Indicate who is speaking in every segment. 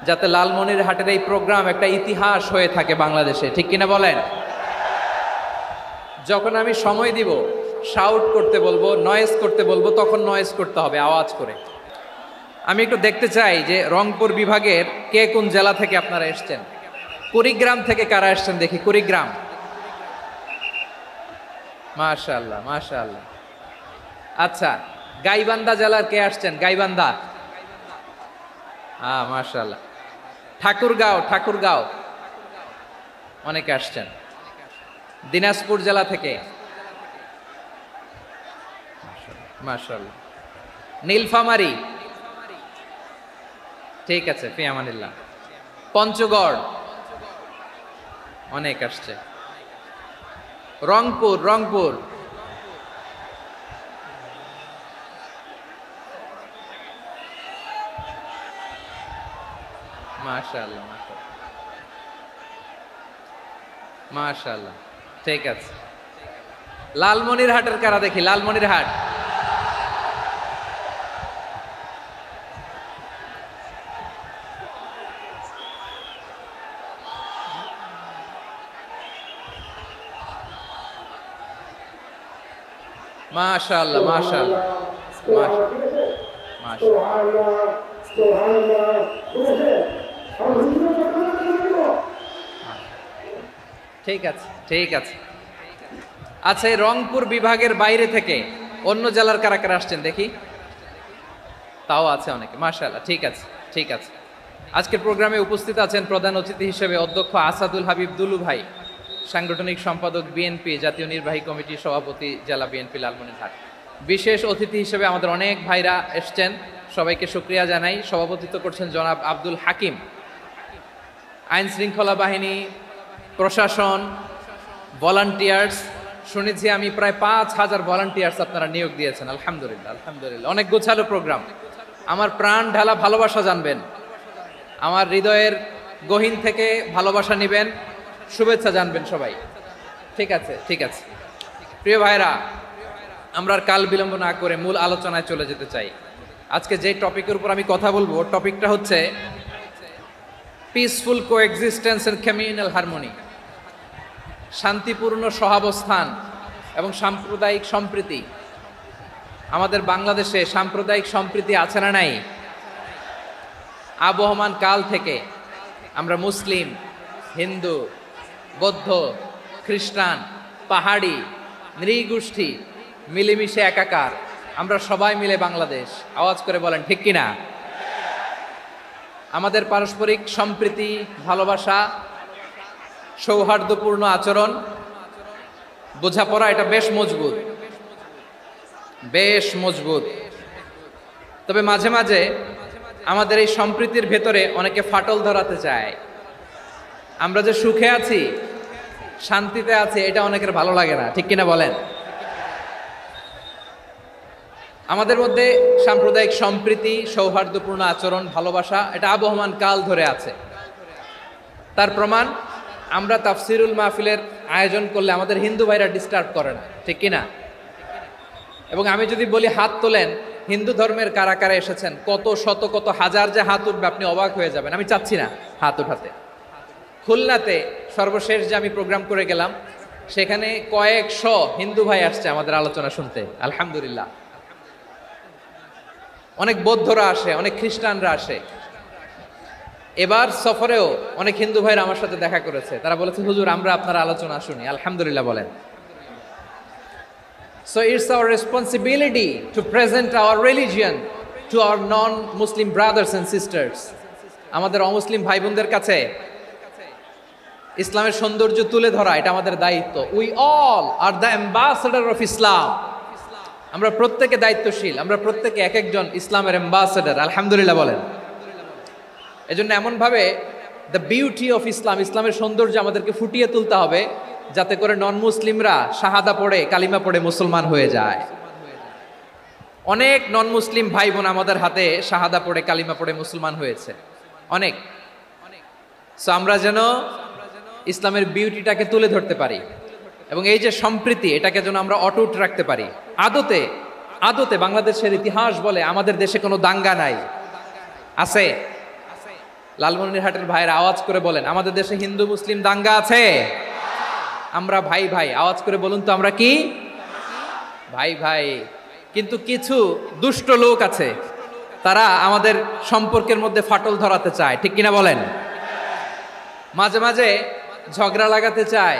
Speaker 1: যাতে লালমনিরহাটের এই প্রোগ্রাম একটা ইতিহাস হয়ে থাকে বাংলাদেশে, ঠিক কিনা বলেন? যখন আমি সময় দিব, শাউট করতে বলবো, নয়েজ করতে বলবো, তখন নয়েজ করতে হবে আওয়াজ করে। আমি একটু দেখতে চাই যে রংপুর বিভাগের কে কোন জেলা থেকে আপনারা এসছেন। কুড়িগ্রাম থেকে কারা এসছেন দেখি? কুড়িগ্রাম, মাশাআল্লাহ মাশাআল্লাহ। আচ্ছা, গাইবান্ধা জেলার কে আসছেন? গাইবান্ধা, মাশাআল্লাহ। ঠাকুরগাঁও অনেকে আসছেন। দিনাজপুর জেলা থেকে, মাশাআল্লাহ। নীলফামারী, ঠিক আছে, ফি আমানিল্লাহ। পঞ্চগড় অনেক আসছে। রংপুর মাশাআল্লাহ মাশাআল্লাহ, ঠিক আছে। লালমনিরহাটের কারা দেখি? লালমনিরহাট, মাশাআল্লাহ মাশাআল্লাহ ঠিক আছে ঠিক আছে। আচ্ছা, এই রংপুর বিভাগের বাইরে থেকে অন্য জেলার কারা কারা আসছেন দেখি? তাও আছে অনেকে, মাশাআল্লাহ, ঠিক আছে ঠিক আছে। আজকের প্রোগ্রামে উপস্থিত আছেন প্রধান অতিথি হিসেবে অধ্যক্ষ আসাদুল হাবিব দুলু ভাই, সাংগঠনিক সম্পাদক বিএনপি, জাতীয় নির্বাহী কমিটির সভাপতি, জেলা বিএনপি লালমনিরহাট। বিশেষ অতিথি হিসেবে আমাদের অনেক ভাইরা এসছেন, সবাইকে শুকরিয়া জানাই। সভাপতিত্ব করছেন জনাব আব্দুল হাকিম। আইন শৃঙ্খলা বাহিনী, প্রশাসন, ভলান্টিয়ার্স, শুনেছি আমি প্রায় 5,000 ভলান্টিয়ার্স আপনারা নিয়োগ দিয়েছেন, আলহামদুলিল্লাহ আলহামদুলিল্লাহ। অনেক গোছালো প্রোগ্রাম। আমার প্রাণ ঢালা ভালোবাসা জানবেন, আমার হৃদয়ের গহীন থেকে ভালোবাসা নেবেন, শুভেচ্ছা জানবেন সবাই, ঠিক আছে ঠিক আছে। প্রিয় ভাইরা, আমরা আর কাল বিলম্ব না করে মূল আলোচনায় চলে যেতে চাই। আজকে যে টপিকের উপর আমি কথা বলবো, টপিকটা হচ্ছে peaceful coexistence and communal harmony, শান্তিপূর্ণ সহাবস্থান এবং সাম্প্রদায়িক সম্প্রীতি। আমাদের বাংলাদেশে সাম্প্রদায়িক সম্প্রীতি আছে না নাই? আবহমান কাল থেকে আমরা মুসলিম, হিন্দু, বৌদ্ধ, খ্রিস্টান, পাহাড়ি, নৃগোষ্ঠী মিলেমিশে একাকার, আমরা সবাই মিলে বাংলাদেশ। আওয়াজ করে বলেন ঠিক কিনা? আমাদের পারস্পরিক সম্প্রীতি, ভালোবাসা, সৌহার্দ্যপূর্ণ আচরণ, বোঝাপড়া, এটা বেশ মজবুত। তবে মাঝে মাঝে আমাদের এই সম্প্রীতির ভেতরে অনেকে ফাটল ধরাতে চায়। আমরা যে সুখে আছি, শান্তিতে আছি, এটা অনেকের ভালো লাগে না, ঠিক কিনা বলেন? আমাদের মধ্যে সাম্প্রদায়িক সম্প্রীতি, সৌহার্দ্যপূর্ণ আচরণ, ভালোবাসা, এটা আবহমান কাল ধরে আছে। তার প্রমাণ, আমরা তাফসিরুল মাহফিলের আয়োজন করলে আমাদের হিন্দু ভাইরা ডিস্টার্ব করে না, ঠিক কিনা? এবং আমি যদি বলি হাত তোলেন, হিন্দু ধর্মের কারা কারা এসেছেন, কত শত কত হাজার যে হাত উঠবে, আপনি অবাক হয়ে যাবেন। আমি চাচ্ছি না হাত উঠাতে। খুলনাতে সর্বশেষ যে আমি প্রোগ্রাম করে গেলাম, সেখানে কয়েকশ হিন্দু ভাই আসছে আমাদের আলোচনা শুনতে, আলহামদুলিল্লাহ। অনেক বৌদ্ধরা আসে, অনেক খ্রিস্টানরা আসে। এবার সফরেও অনেক হিন্দু ভাইরা আমার সাথে দেখা করেছে। তারা বলেছে, হুজুর আমরা আপনার আলোচনা শুনি, আলহামদুলিল্লাহ বলেন। So it's our responsibility to present our religion to our non-Muslim brothers and sisters. আমাদের অমুসলিম ভাই বোনদের কাছে ইসলামের সৌন্দর্য তুলে ধরা, এটা আমাদের দায়িত্ব। We all are the ambassador of Islam. আমরা প্রত্যেকে দায়িত্বশীল, আমরা প্রত্যেকে এক একজন ইসলামের অ্যাম্বাসেডর, আলহামদুলিল্লাহ বলেন। এজন্য এমনভাবে দ্য বিউটি অফ ইসলাম, ইসলামের সৌন্দর্য আমাদেরকে ফুটিয়ে তুলতে হবে, যাতে করে নন মুসলিমরা শাহাদা পড়ে, কালিমা পড়ে মুসলমান হয়ে যায়। অনেক নন মুসলিম ভাই বোন আমাদের হাতে শাহাদা পড়ে, কালিমা পড়ে মুসলমান হয়েছে, অনেক। সো আমরা যেন ইসলামের বিউটিটাকে তুলে ধরতে পারি, এবং এই যে সম্প্রীতি, এটাকে যেন আমরা অটুট রাখতে পারি। আদতে বাংলাদেশের ইতিহাস বলে আমাদের দেশে কোনো দাঙ্গা নাই, আছে? লালমনিরহাটের ভাইয়ের আওয়াজ করে বলেন, আমাদের দেশে হিন্দু মুসলিম দাঙ্গা আছে? আমরা ভাই ভাই, আওয়াজ করে বলুন তো, আমরা কি ভাই ভাই? কিন্তু কিছু দুষ্ট লোক আছে, তারা আমাদের সম্পর্কের মধ্যে ফাটল ধরাতে চায়, ঠিক কিনা বলেন? মাঝে মাঝে ঝগড়া লাগাতে চায়।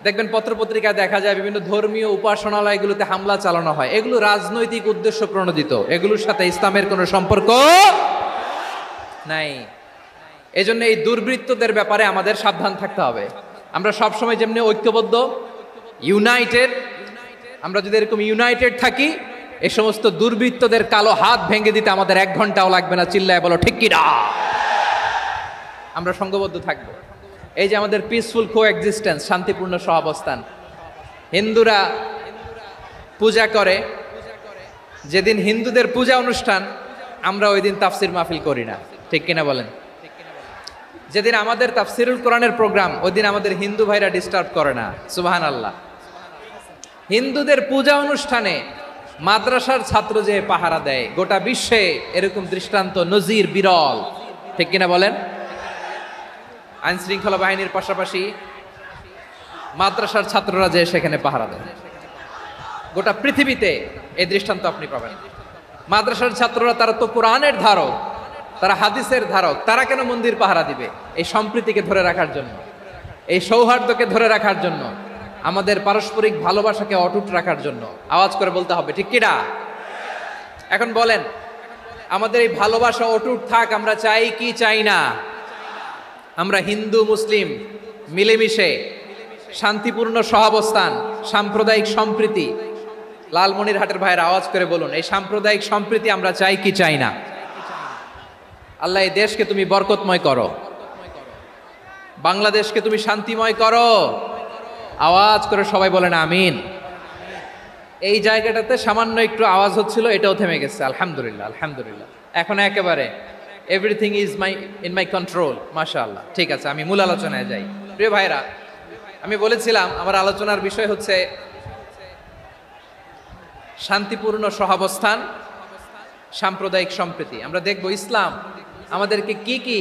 Speaker 1: দেখবেন পত্রপত্রিকায় দেখা যায় বিভিন্ন ধর্মীয় উপাসনালয়গুলোতে হামলা চালানো হয়। এগুলো রাজনৈতিক উদ্দেশ্য প্রণোদিত, এগুলোর সাথে ইসলামের কোনো সম্পর্ক নাই। এজন্য এই দুর্বৃত্তদের ব্যাপারে আমাদের সাবধান থাকতে হবে। আমরা সবসময় যেমনি ঐক্যবদ্ধ, ইউনাইটেড, আমরা যদি এরকম ইউনাইটেড থাকি, এই সমস্ত দুর্বৃত্তদের কালো হাত ভেঙে দিতে আমাদের 1 ঘন্টাও লাগবে না। চিল্লায় বলো ঠিক কিনা? আমরা সংঘবদ্ধ থাকবো। এই যে আমাদের পিসফুল কোএক্সিস্টেন্স, শান্তিপূর্ণ সহাবস্থান। হিন্দুরা পূজা করে, যেদিন হিন্দুদের পূজা অনুষ্ঠান, আমরা ওই দিন তাফসির মাহফিল করি না, ঠিক কিনা বলেন? যেদিন আমাদের তাফসিরুল কোরআনের প্রোগ্রাম, ওই দিন আমাদের হিন্দু ভাইরা ডিস্টার্ব করে না। সুবহানাল্লাহ। হিন্দুদের পূজা অনুষ্ঠানে মাদ্রাসার ছাত্র যে পাহারা দেয়, গোটা বিশ্বে এরকম দৃষ্টান্ত নজির বিরল, ঠিক কিনা বলেন? আইন শৃঙ্খলা বাহিনীর পাশাপাশি মাদ্রাসার ছাত্ররা যে সেখানে পাহারা দেয়, গোটা পৃথিবীতে এই দৃষ্টান্ত আপনি পাবেন। মাদ্রাসার ছাত্ররা, তারা তো কোরআনের ধারক, তারা হাদিসের ধারক, তারা কেন মন্দির পাহারা দিবে? এই সম্প্রীতিকে ধরে রাখার জন্য, এই সৌহার্দ্যকে ধরে রাখার জন্য, আমাদের পারস্পরিক ভালোবাসাকে অটুট রাখার জন্য। আওয়াজ করে বলতে হবে ঠিক কিনা? এখন বলেন, আমাদের এই ভালোবাসা অটুট থাক, আমরা চাই কি চাই না? আমরা হিন্দু মুসলিম মিলেমিশে শান্তিপূর্ণ সহাবস্থান, সাম্প্রদায়িক সম্প্রীতি। লালমনিরহাটের ভাইয়ের আওয়াজ করে বলুন, এই সাম্প্রদায়িক সম্প্রীতি আমরা চাই কি চাই না? আল্লাহ এই দেশকে তুমি বরকতময় করো, বাংলাদেশকে তুমি শান্তিময় করো। আওয়াজ করে সবাই বলেন আমিন। এই জায়গাটাতে সামান্য একটু আওয়াজ হচ্ছিল, এটাও থেমে গেছে। আলহামদুলিল্লাহ, আলহামদুলিল্লাহ। এখন একেবারে everything is in my control. মাশাআল্লাহ। ঠিক আছে, আমি মূল আলোচনায় যাই। প্রিয় ভাইরা, আমি বলেছিলাম আমার আলোচনার বিষয় হচ্ছে শান্তিপূর্ণ সহাবস্থান, সাম্প্রদায়িক সম্প্রীতি। আমরা দেখব ইসলাম আমাদেরকে কি কি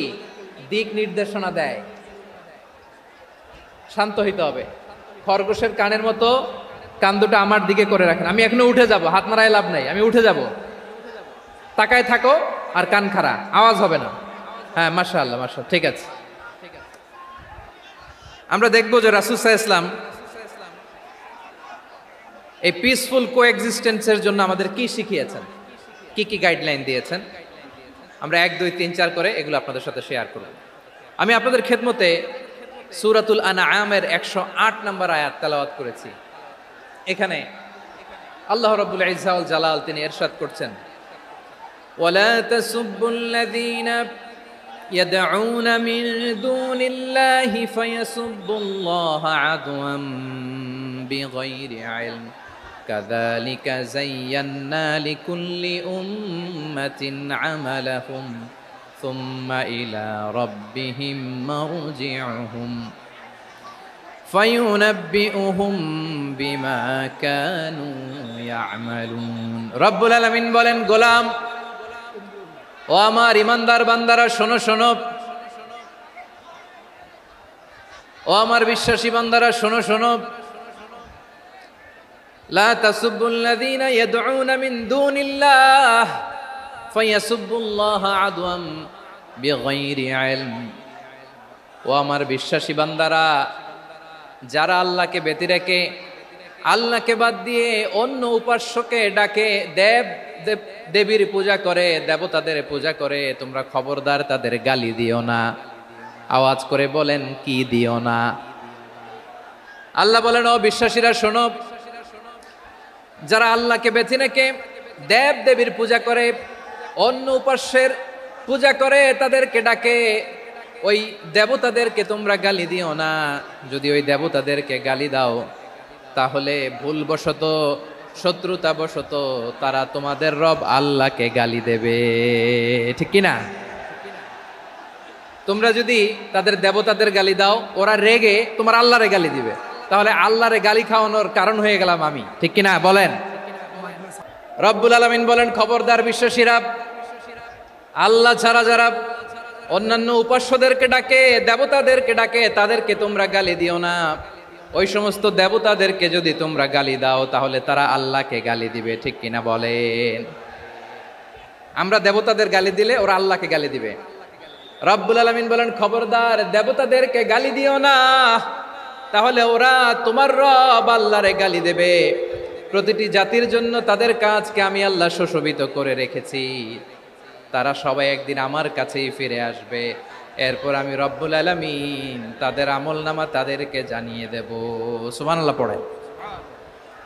Speaker 1: দিক নির্দেশনা দেয়। শান্ত হইতে হবে। খরগোশের কানের মতো কান দুটো আমার দিকে করে রাখেন। আমি এখনো উঠে যাব, হাত মারায় লাভ নাই, আমি উঠে যাব। তাকায় থাকো আর কান খাড়া, আওয়াজ হবে না। হ্যাঁ, মাশাআল্লাহ, মাশাআল্লাহ। ঠিক আছে, আমরা দেখবো যে রাসূল সাল্লাল্লাহু আলাইহি ওয়াসাল্লাম এই পিসফুল কোএক্সিস্টেন্সের জন্য আমাদের কি শিখিয়েছেন, কি কি গাইডলাইন দিয়েছেন। আমরা 1, 2, 3, 4 করে এগুলো আপনাদের সাথে শেয়ার করব। আমি আপনাদের খেদমতে সূরাতুল আনআমের 108 নম্বর আয়াত তেলাওয়াত করেছি। এখানে আল্লাহ রাব্বুল ইজ্জা ওয়াল জালাল তিনি ইরশাদ করছেন, ওয়ালা তাসুব্বুল্লাযীনা ইয়াদউনা মিন দুনিল্লাহি ফায়াসুব্বুল্লাহা আদওয়াম বিগাইরি ইলম কাযালিকা যায়্যান্না লিকুল্লি উম্মাতিন আমালাহুম সুম্মা ইলা রাব্বিহিম মারজিউহুম ফায়ুনাব্বিউহুম বিমা কানু ইয়ামালুন। রব্বুল আলামিন বলেন, গোলাম ও আমার ইমানদার বান্দারা, শোনো শোনো। ও আমার বিশ্বাসী বান্দারা, শোনো শোনো। লা তাসুব্বুল্লাযীনা ইয়াদউনা মিন দুনিল্লাহ ফায়াসুব্বুল্লাহা আদওয়াম বিগাইরি ইলম। ও আমার বিশ্বাসী বান্দারা, যারা আল্লাহকে ব্যতি রেখে, আল্লাহকে বাদ দিয়ে অন্য উপাস্যকে ডাকে, দেবীর পূজা করে, দেবতাদের পূজা করে, তোমরা খবরদার তাদের গালি দিও না। আওয়াজ করে বলেন, কি দিও না? আল্লাহ বলেন, ও বিশ্বাসীরা শোনো, যারা আল্লাহকে বেছে রেখে দেব দেবীর পূজা করে, অন্য উপাস্যের পূজা করে, তাদেরকে ডাকে, ওই দেবতাদেরকে তোমরা গালি দিও না। যদি ওই দেবতাদেরকে গালি দাও, তাহলে ভুলবশত, শত্রুতাবশত তারা তোমাদের রব আল্লাহকে গালি দেবে, ঠিক কিনা? তোমরা যদি তাদের দেবতাদের গালি দাও, ওরা রেগে তোমার আল্লাহরে গালি দিবে, তাহলে আল্লাহরে গালি খাওয়ানোর কারণ হয়ে গেলাম আমি, ঠিক কিনা বলেন? রব্বুল আলামিন বলেন, খবরদার বিশ্বাসীরা, আল্লাহ ছাড়া যারা অন্যান্য উপাস্যদেরকে ডাকে, দেবতাদেরকে ডাকে, তাদেরকে তোমরা গালি দিও না। ওই সমস্ত দেবতাদেরকে যদি তোমরা গালি দাও তাহলে তারা আল্লাহকে গালি দিবে, ঠিক কিনা বলেন? আমরা দেবতাদের গালি দিলে ওরা আল্লাহকে গালি দিবে। রব্বুল আলামিন বলেন, খবরদার দেবতাদেরকে গালি দিও না, তাহলে ওরা তোমার রব আল্লাহরে গালি দেবে। প্রতিটি জাতির জন্য তাদের কাজকে আমি আল্লাহ সুশোভিত করে রেখেছি, তারা সবাই একদিন আমার কাছেই ফিরে আসবে। এরপর আমি রব্বুল আলামিন তাদের আমলনামা তাদেরকে জানিয়ে দেব। সুবহানাল্লাহ পড়েন।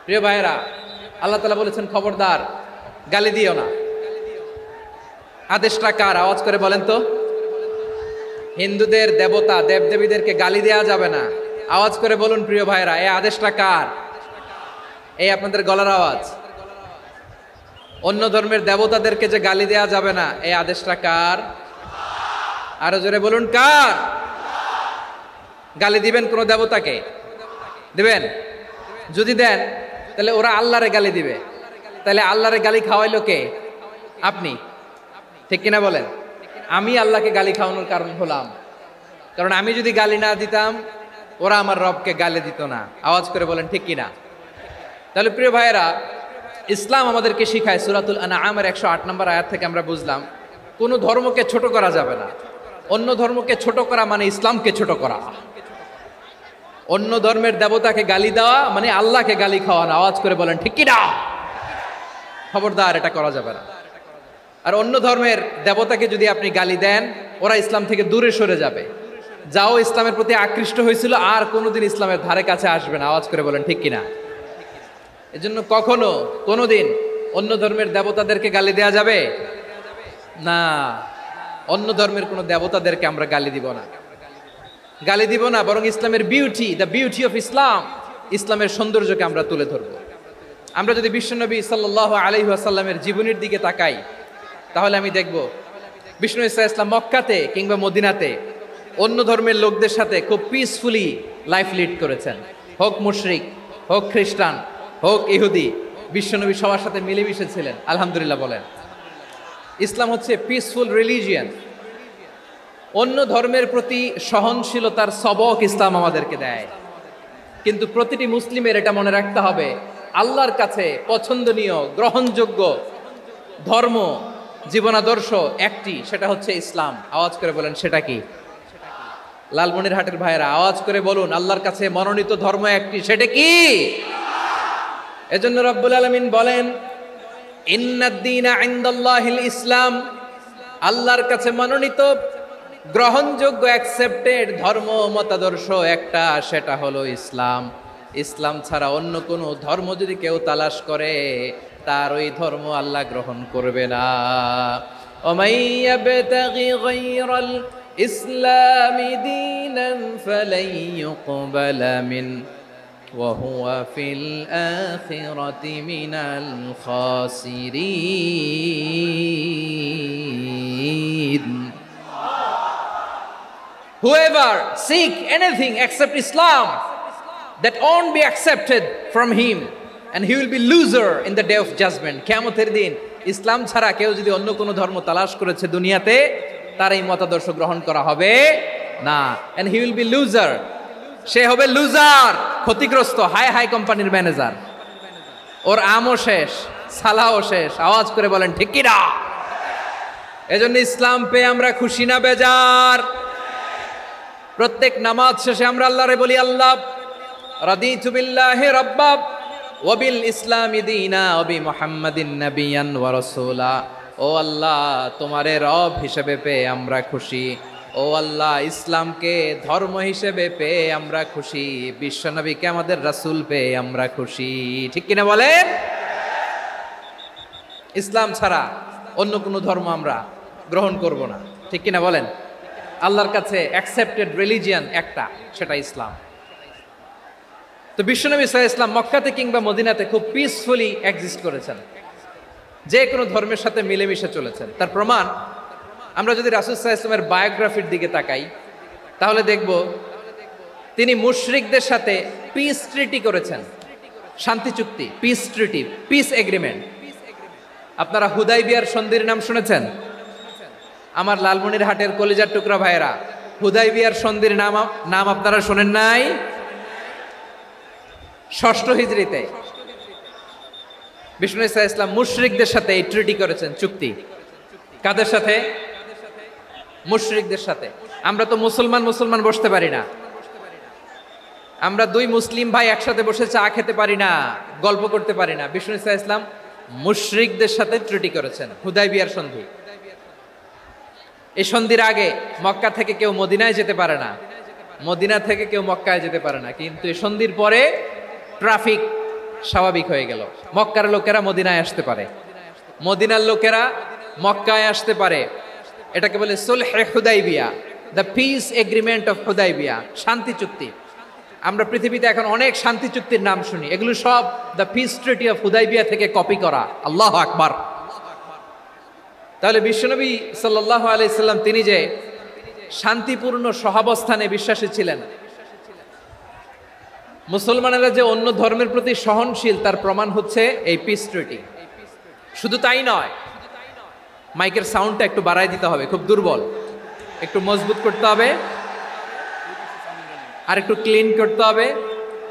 Speaker 1: প্রিয় ভাইয়েরা, আল্লাহ তাআলা বলেছেন খবরদার গালি দিও না। আদেশটা কার? আওয়াজ করে বলেন তো। হিন্দুদের দেবতা দেবদেবীদেরকে গালি দেওয়া যাবে না। আওয়াজ করে বলুন প্রিয় ভাইয়েরা, এই আদেশটা কার? এই আপনাদের গলার আওয়াজ। অন্য ধর্মের দেবতাদেরকে যে গালি দেওয়া যাবে না, এই আদেশটা কার? আরো জোরে বলুন, কার? গালি দিবেন কোন দেবতাকে? দিবেন? যদি দেন তাহলে ওরা আল্লাহরে গালি দিবে। তাহলে আল্লাহরে গালি খাওয়াইলো কে? আপনি, ঠিক কিনা বলেন? আমি আল্লাহকে গালি খাওয়ানোর কারণ হলাম, কারণ আমি যদি গালি না দিতাম ওরা আমার রবকে গালি দিত না। আওয়াজ করে বলেন ঠিক কিনা? তাহলে প্রিয় ভাইয়েরা, ইসলাম আমাদেরকে শিখায়, সূরাতুল আনআমের 108 নম্বর আয়াত থেকে আমরা বুঝলাম কোন ধর্মকে ছোট করা যাবে না। অন্য ধর্মকে ছোট করা মানে ইসলামকে ছোট করা। অন্য ধর্মের দেবতাকে গালি দেওয়া মানে আল্লাহকে গালি খাওয়ানো। আওয়াজ করে বলেন ঠিক কিনা? খবরদার, এটা করা যাবে না। আর অন্য ধর্মের দেবতাকে যদি আপনি গালি দেন, ওরা ইসলাম থেকে দূরে সরে যাবে। যাও ইসলামের প্রতি আকৃষ্ট হয়েছিল আর কোনোদিন ইসলামের ধারে কাছে আসবে না। আওয়াজ করে বলেন ঠিক কিনা? এজন্য কখনো কোনোদিন অন্য ধর্মের দেবতাদেরকে গালি দেয়া যাবে না। অন্য ধর্মের কোনো দেবতাদেরকে আমরা গালি দিব না, গালি দিব না, বরং ইসলামের beauty, the beauty of Islam, ইসলামের সৌন্দর্যকে আমরা তুলে ধরব। আমরা যদি বিশ্বনবী সাল্লাল্লাহু আলাইহি ওয়াসাল্লামের জীবনের দিকে তাকাই তাহলে আমি দেখব বিষ্ণু ইসলাম মক্কাতে কিংবা মদিনাতে অন্য ধর্মের লোকদের সাথে খুব পিসফুলি লাইফ লিড করেছেন। হোক মুশরিক, হোক খ্রিস্টান, হোক ইহুদি, বিশ্বনবী সবার সাথে মিলেমিশে ছিলেন। আলহামদুলিল্লাহ বলেন। ইসলাম হচ্ছে পিসফুল রিলিজিয়ান। অন্য ধর্মের প্রতি সহনশীলতার সবক ইসলাম আমাদেরকে দেয়। কিন্তু প্রতিটি মুসলিমের এটা মনে রাখতে হবে, আল্লাহর কাছে পছন্দনীয় গ্রহণযোগ্য ধর্ম জীবনাদর্শ একটি, সেটা হচ্ছে ইসলাম। আওয়াজ করে বলেন সেটা কি? লালমনিরহাটের ভাইয়েরা আওয়াজ করে বলুন, আল্লাহর কাছে মনোনীত ধর্ম একটি, সেটা কি? এজন্য রব্বুল আলামিন বলেন, ইন্নাদ-দীনা ইনদাল্লাহিল ইসলাম, আল্লাহর কাছে মনোনীত গ্রহণযোগ্য অ্যাকসেপ্টেড ধর্ম মতাদর্শ একটা, সেটা হলো ইসলাম। ইসলাম ছাড়া অন্য কোনো ধর্ম যদি কেউ তালাশ করে তার ওই ধর্ম আল্লাহ গ্রহণ করবে না। ওমাইয়াবতাগি গায়রাল ইসলামি দীনান ফালাই ইউকবালা মিন ওয়া হুয়া ফিল আখিরাতি মিনাল খাসিরিন। Whoever seek anything except Islam, that won't be accepted from him, and he will be loser in the day of judgment. কিয়ামতের দিন ইসলাম ছাড়া কেউ যদি অন্য কোনো ধর্ম তালাশ করেছে দুনিয়াতে, তার এই মতাদর্শ গ্রহণ করা হবে না। and he will be loser, সে হবে লুজার, ক্ষতিগ্রস্ত। হাই হাই কোম্পানির ম্যানেজার, ওর আমও শেষ, সালাও শেষ। আওয়াজ করে বলেন ঠিক কি না? এজন্য ইসলাম পেয়ে আমরা খুশি না বেজার? প্রত্যেক নামাজ শেষে আমরা আল্লাহরে বলি, আল্লাহ রাদিতু বিল্লাহি রাব্বা ওয়া বিল ইসলামি দীনা ওয়া বি মুহাম্মাদিন নাবিয়ান ওয়া রাসূলা। ও আল্লাহ, তোমারে রব হিসেবে পেয়ে আমরা খুশি। ও আল্লাহ, ইসলামকে ধর্ম হিসেবে পেয়ে আমরা খুশি। বিশ্বনবীকে আমাদের রাসূল পেয়ে আমরা খুশি। ঠিক কিনা বলেন? ইসলাম ছাড়া অন্য কোনো ধর্ম আমরা গ্রহণ করব না। ঠিক কিনা বলেন? আল্লাহর কাছে অ্যাকসেপ্টেড রিলিজিয়ান একটা, সেটা ইসলাম। তো বিশ্বনবী সাল্লাল্লাহু আলাইহি ওয়াসাল্লাম মক্কাতে কিংবা মদিনাতে খুব পিসফুলি এক্সিস্ট করেছেন, যে কোনো ধর্মের সাথে মিলেমিশে চলেছেন। তার প্রমাণ আমরা যদি রাসূল সাল্লাল্লাহু আলাইহি ওয়াসাল্লামের বায়োগ্রাফির দিকে তাকাই তাহলে দেখব তিনি মুশরিকদের সাথে পিস ট্রিটি করেছেন, শান্তি চুক্তি, পিস ট্রিটি, পিস এগ্রিমেন্ট। আপনারা হুদাইবিয়ার সন্ধির নাম শুনেছেন? আমার লালমনিরহাটের কলিজার টুকরা ভাইয়েরা, হুদাইবিয়ার সন্ধির নাম আপনারা শোনেন নাই? ষষ্ঠ হিজরিতে বিষ্ণু ইসা ইসলাম মুশরিকদের সাথে এই ট্রিটি করেছেন, চুক্তি। কাদের সাথে? মুশরিকদের সাথে। আমরা তো মুসলমান বসতে পারি না, আমরা দুই মুসলিম ভাই একসাথে বসে চা খেতে পারি না, গল্প করতে পারি না। বিষ্ণু ইসা ইসলাম মুশরিকদের সাথে ট্রিটি করেছেন, হুদাইবিয়ার সন্ধি। এই সন্ধির আগে মক্কা থেকে কেউ মদিনায় যেতে পারে না, মদিনা থেকে কেউ মক্কায় যেতে পারে না। কিন্তু এই সন্ধির পরে ট্রাফিক স্বাভাবিক হয়ে গেল, মক্কার লোকেরা মদিনায় আসতে পারে, মদিনার লোকেরা মক্কায় আসতে পারে। এটাকে বলে সুলহে হুদাইবিয়া, the peace agreement of Hudaybiyyah, শান্তি চুক্তি। আমরা পৃথিবীতে এখন অনেক শান্তি চুক্তির নাম শুনি, এগুলো সব the piece treaty of Hudaibiya থেকে কপি করা। আল্লাহু আকবার। তাহলে বিশ্বনবী সাল্লাল্লাহু আলাইহি সাল্লাম তিনি যে শান্তিপূর্ণ সহাবস্থানে বিশ্বাসী ছিলেন, মুসলমানেরা যে অন্য ধর্মের প্রতি সহনশীল, তার প্রমাণ হচ্ছে এই পিস ট্রিটি। শুধু তাই নয়, মাইকের সাউন্ডটা একটু বাড়ায় দিতে হবে, খুব দুর্বল, একটু মজবুত করতে হবে, আর একটু ক্লিন করতে হবে,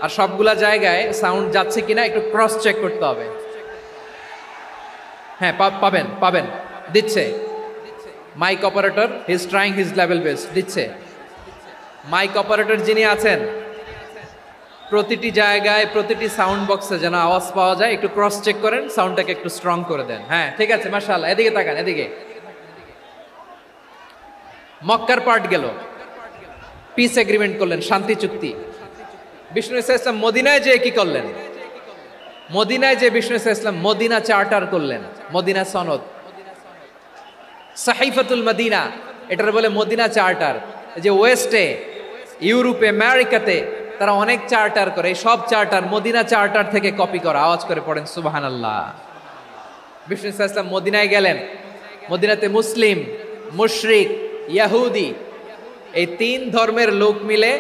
Speaker 1: আর সবগুলা জায়গায় সাউন্ড যাচ্ছে কিনা একটু ক্রস চেক করতে হবে। হ্যাঁ, পাবেন দিচ্ছে mike operator, he is trying his level best, দিচ্ছে। মাইক অপারেটর যিনি আছেন, প্রতিটি জায়গায় প্রতিটি সাউন্ড বক্সে যেন আওয়াজ পাওয়া যায়, একটু ক্রস চেক করেন, সাউন্ডটাকে একটু স্ট্রং করে দেন। হ্যাঁ, ঠিক আছে, মাশাআল্লাহ। এদিকে তাকান, এদিকে। মক্কার পার্ট গেল, পিস এগ্রিমেন্ট করলেন, শান্তি চুক্তি। বিষ্ণু ইসা ইসলাম মদিনায় যে কি করলেন? মদিনায় যে বিষ্ণু ইসা ইসলাম মদিনা চার্টার করলেন, মদিনা সনদ, সাহিফাতুল মদিনা, এটার বলে মদিনা চার্টার। যে ওয়েস্টে, ইউরোপে, আমেরিকাতে তারা অনেক চার্টার করে, এই সব চার্টার মদিনা চার্টার থেকে কপি করা। আওয়াজ করে পড়েন সুবহানাল্লাহ। বিষ্ণু ইসা ইসলাম মদিনায় গেলেন, মদিনাতে মুসলিম, মুশরিক, ইয়াহুদি, এই তিন ধর্মের লোক মিলে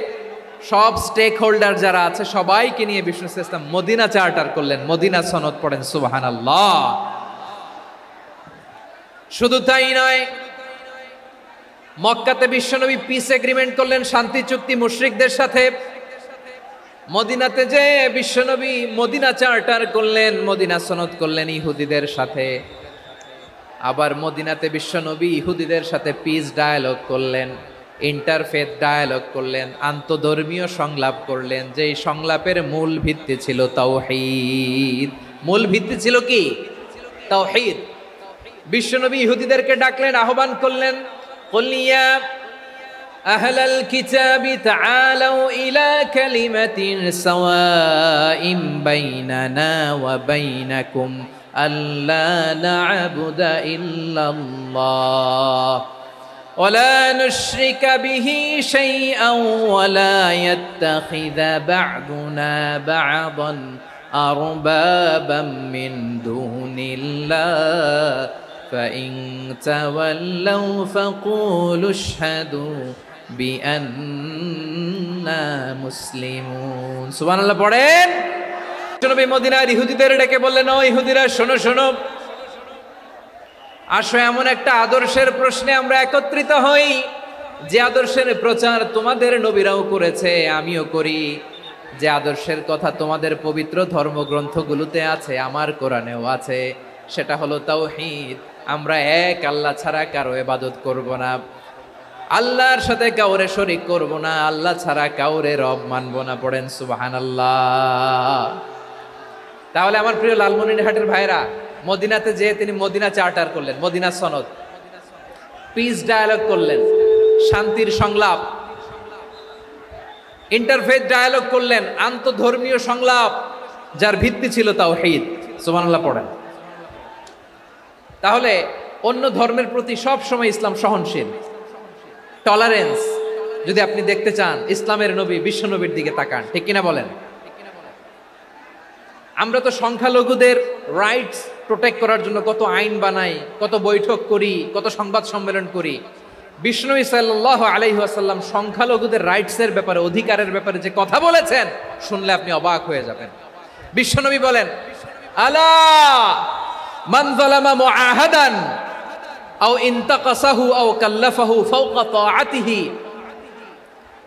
Speaker 1: সব স্টেক হোল্ডার যারা আছে সবাইকে নিয়ে বিষ্ণু ইসা ইসলাম মদিনা চার্টার করলেন, মদিনা সনদ। পড়েন সুবহানাল্লাহ। শুধু তাই নয়, মক্কাতে বিশ্বনবী পিস এগ্রিমেন্ট করলেন, শান্তি চুক্তি মুশরিকদের সাথে। মদিনাতে যে বিশ্বনবী মদিনা চার্টার করলেন, মদিনা সনদ করলেন ইহুদিদের সাথে। আবার মদিনাতে বিশ্বনবী ইহুদিদের সাথে পিস ডায়ালগ করলেন, ইন্টারফেথ ডায়ালগ করলেন, আন্তধর্মীয় সংলাপ করলেন। যেই সংলাপের মূল ভিত্তি ছিল তাওহীদ। মূল ভিত্তি ছিল কি? তাওহীদ। বিশ্বনবী ইহুদিদেরকে ডাকলেন, আহ্বান করলেন, কুল ইয়া আহলাল কিতাবি তাআলাউ ইলা কালিমাতিন সাওয়াইন বাইনানা ওয়া বাইনাকুম আল্লা না'বুদা ইল্লাল্লাহ ওয়া লা নুশরিকা বিহি শাইআন ওয়া লা ইয়াত্তাখিযা বা'দুনা বা'দান আরবাবাম মিন দুনিল্লাহ فإن تولوا فقولوا اشهدوا بأننا مسلمون। সুবহানাল্লাহ পড়েন। নবী মদিনার ইহুদিদের ডেকে বললেন, ও ইহুদিরা, শোনো শোনো, আসো এমন একটা আদর্শের প্রশ্নে আমরা একত্রিত হই, যে আদর্শের প্রচার তোমাদের নবীরাও করেছে, আমিও করি, যে আদর্শের কথা তোমাদের পবিত্র ধর্মগ্রন্থগুলোতে আছে, আমার কোরআনেও আছে। সেটা হলো তাওহীদ। আমরা এক আল্লাহ ছাড়া কারো ইবাদত করব না, আল্লাহর সাথে কাউরে শরীক করব না, আল্লাহ ছাড়া কাউরে রব মানব না। পড়েন সুবহানাল্লাহ। তাহলে আমার প্রিয় লালমনিরহাটের ভাইরা, মদিনাতে যে তিনি মদিনা চার্টার করলেন, মদিনা সনদ, পিস ডায়ালগ করলেন, শান্তির সংলাপ, ইন্টারফেথ ডায়ালগ করলেন, আন্তধর্মীয় সংলাপ, যার ভিত্তি ছিল তাওহীদ। সুবহানাল্লাহ পড়েন। তাহলে অন্য ধর্মের প্রতি সব সময় ইসলাম সহনশীল, টলারেন্স। যদি আপনি দেখতে চান ইসলামের নবী বিশ্ব নবীর দিকে তাকান, ঠিক কিনা বলেন? আমরা তো সংখ্যালঘুদের রাইটস প্রোটেক্ট করার জন্য কত আইন বানাই, কত বৈঠক করি, কত সংবাদ সম্মেলন করি। বিষ্ণু সাল্লাল্লাহু আলাইহি ওয়াসাল্লাম সংখ্যালঘুদের রাইটসের ব্যাপারে, অধিকারের ব্যাপারে যে কথা বলেছেন, শুনলে আপনি অবাক হয়ে যাবেন। বিশ্বনবী বলেন, আলা মান যালামা মুআহাদান আও ইনতাকাসাহু আও কাল্লাফাহু ফাওকা তাআতিহি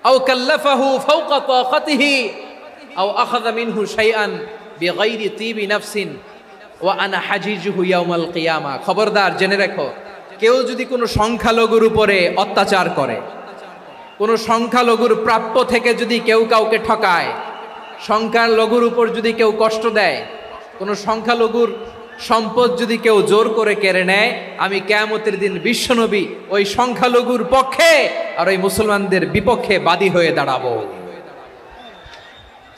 Speaker 1: আও কাল্লাফাহু ফাওকা তাকাতিহি আও আখাযা মিনহু শাইআন বিগাইরি তিবি নাফসিন ওয়া আনা হাজিজুহু ইয়াউমাল কিয়ামা। খবরদার, জেনে রাখো, কেউ যদি কোনো সংখ্যালঘুর উপরে অত্যাচার করে, কোনো সংখ্যালঘুর প্রাপ্য থেকে যদি কেউ কাউকে ঠকায়, সংখ্যালঘুর উপর যদি কেউ কষ্ট দেয়, কোনো সংখ্যালঘুর সম্পদ যদি কেউ জোর করে কেড়ে নেয়, আমি কিয়ামতের দিন বিশ্বনবী ওই সংখ্যালঘুর পক্ষে আর ওই মুসলমানদের বিপক্ষে বাদী হয়ে দাঁড়াবো।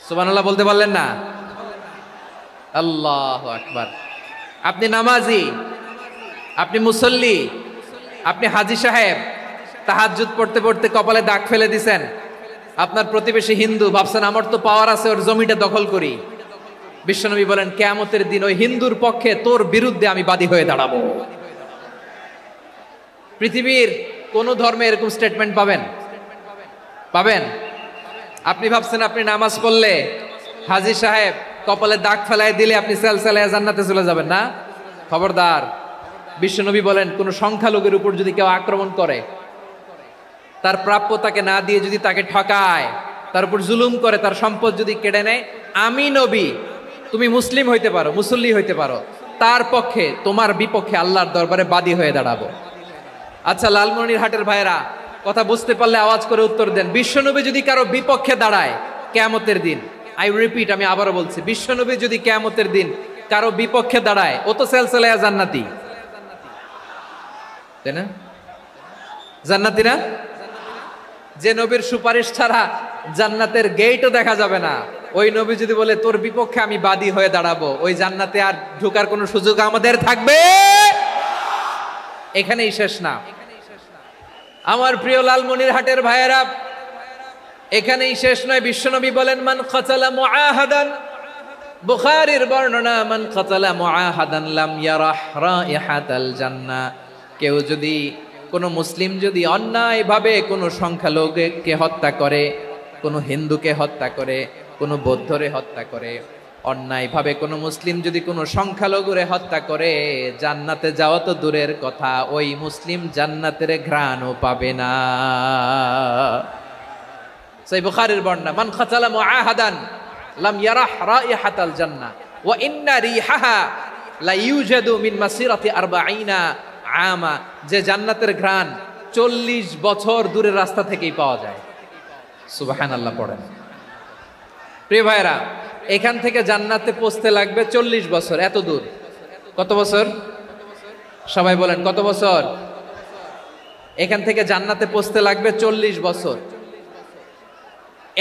Speaker 1: সুবহানাল্লাহ বলতে পারলেন না? আল্লাহু আকবার। আপনি নামাজি, আপনি মুসল্লি, আপনি হাজী সাহেব, তাহাজ্জুদ পড়তে পড়তে কপালে দাগ ফেলে দিছেন, আপনার প্রতিবেশী হিন্দু, ভাবছেন আমার তো পাওয়ার আছে, ওর জমিটা দখল করি। বিশ্বনবী বলেন কিয়ামতের দিন ওই হিন্দুর পক্ষে তোর বিরুদ্ধে আমি বাদী হয়ে দাঁড়াবো। পৃথিবীর কোন ধর্মে এরকম স্টেটমেন্ট পাবেন? পাবেন? আপনি ভাবছেন আপনি নামাজ পড়লে হাজী সাহেব কপালে দাগ ফেলাই দিলে আপনি সেলসেলায় জান্নাতে চলে যাবেন না? খবরদার। বিশ্বনবী বলেন কোন সংখ্যালঘুর উপর যদি কেউ আক্রমণ করে, তার প্রাপ্য তাকে না দিয়ে যদি তাকে ঠকায়, তার উপর জুলুম করে, তার সম্পদ যদি কেড়ে নেয়, আমি নবী, তুমি মুসলিম হইতে পারো, মুসল্লি হইতে পারো, তার পক্ষে তোমার বিপক্ষে আল্লাহর দরবারে বাদী হয়ে দাঁড়াবো। আচ্ছা লালমনিরহাটের ভাইরা, কথা বুঝতে পারলে আওয়াজ করে উত্তর দেন। বিশ্বনবী যদি কারো বিপক্ষে দাঁড়ায় কিয়ামতের দিন, আই রিপিট, আমি আবারও বলছি, বিশ্বনবী যদি কিয়ামতের দিন কারো বিপক্ষে দাঁড়ায়, ও তো সেলসেলায়া জান্নাতি, তাই না? জান্নাতি না? যে নবীর সুপারিশ ছাড়া জান্নাতের গেটও দেখা যাবে না, ওই নবী যদি বলে তোর বিপক্ষে আমি বাদী হয়ে দাঁড়াবো, ওই জান্নাতে আর ঢোকার কোনো সুযোগ আমাদের থাকবে? এখানেই শেষ না আমার প্রিয় লালমনিরহাটের ভাইয়েরা, এখানেই শেষ নয়। বিশ্বনবী বলেন মান কাতালা মুআহাদান, বুখারীর বর্ণনা, মান কাতালা মুআহাদান লাম ইয়ারাহ রাইহাতাল জান্নাহ। কেউ যদি, কোনো মুসলিম যদি অন্যায়ভাবে কোনো সংখ্যালঘুকে হত্যা করে, কোনো হিন্দুকে হত্যা করে, কোনো বৌদ্ধরে হত্যা করে, অন্যায়ভাবে কোনো মুসলিম যদি কোনো সংখ্যালঘুরে হত্যা করে, জান্নাতে যাওয়া তো দূরের কথা, ওই মুসলিম জান্নাতের ঘ্রাণও পাবে না। সেই বুখারীর বর্ণনা, মান কাতালা মুআহাদান লাম ইয়ারাহ রাইহাতাল জান্নাহ ওয়া ইন্না রিহাহা লা ইউজাদু মিন মাসিরাতি 40 আমা। যে জান্নাতের ঘ্রাণ 40 বছর দূরের রাস্তা থেকেই পাওয়া যায়। সুবহানাল্লাহ পড়েন। প্রিয় ভাইরা, এখান থেকে জান্নাতে পৌঁছতে লাগবে 40 বছর। এত দূর, কত বছর? সবাই বলেন কত বছর? এখান থেকে জান্নাতে পৌঁছতে লাগবে 40 বছর।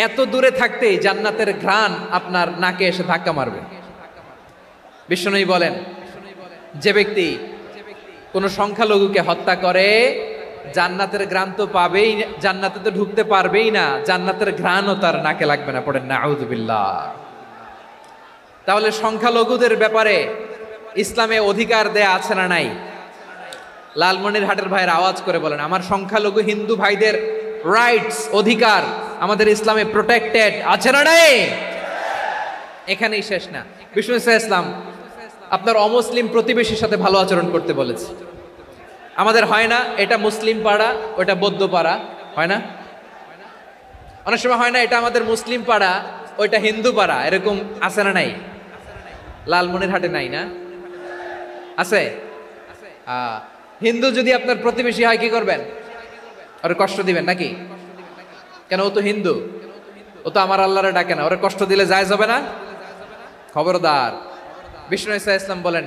Speaker 1: এত দূরে থাকতেই জান্নাতের ঘ্রাণ আপনার নাকে এসে ধাক্কা মারবে। বিশ্বনবী বলেন যে ব্যক্তি কোন সংখ্যালঘুকে হত্যা করে, জান্নাতের ঘ্রাণ তো পাবেই, জান্নাতে তো ঢুকতে পারবেই না, জান্নাতের ঘ্রাণও তার নাকে লাগবে না। পড়েন নাউযুবিল্লাহ। তাহলে সংখ্যালঘুদের ব্যাপারে ইসলামে অধিকার দেয়া আছে না নাই? লালমনিরহাটের ভাইয়ের আওয়াজ করে বলেন, আমার সংখ্যালঘু হিন্দু ভাইদের রাইটস, অধিকার আমাদের ইসলামে প্রোটেক্টেড আছে না নাই? এখানেই শেষ না। বিষ্ণু ইসলাম আপনার অমুসলিম প্রতিবেশীর সাথে ভালো আচরণ করতে বলেছে। আমাদের হয় না এটা মুসলিম পাড়া, ওটা বৌদ্ধ পাড়া, হয় না? অনেক সময় হয় না এটা আমাদের মুসলিম পাড়া, ওইটা হিন্দু পাড়া, এরকম আছে না নাই? লালমনিরহাটে নাই না? আছে? হিন্দু যদি আপনার প্রতিবেশী হয় কি করবেন? ওরে কষ্ট দিবেন নাকি? কেন? ও তো হিন্দু, ও তো আমার আল্লাহরে ডাকে না, ওরে কষ্ট দিলে জায়েজ হবে না? খবরদার। বিষ্ণু ইসলাম বলেন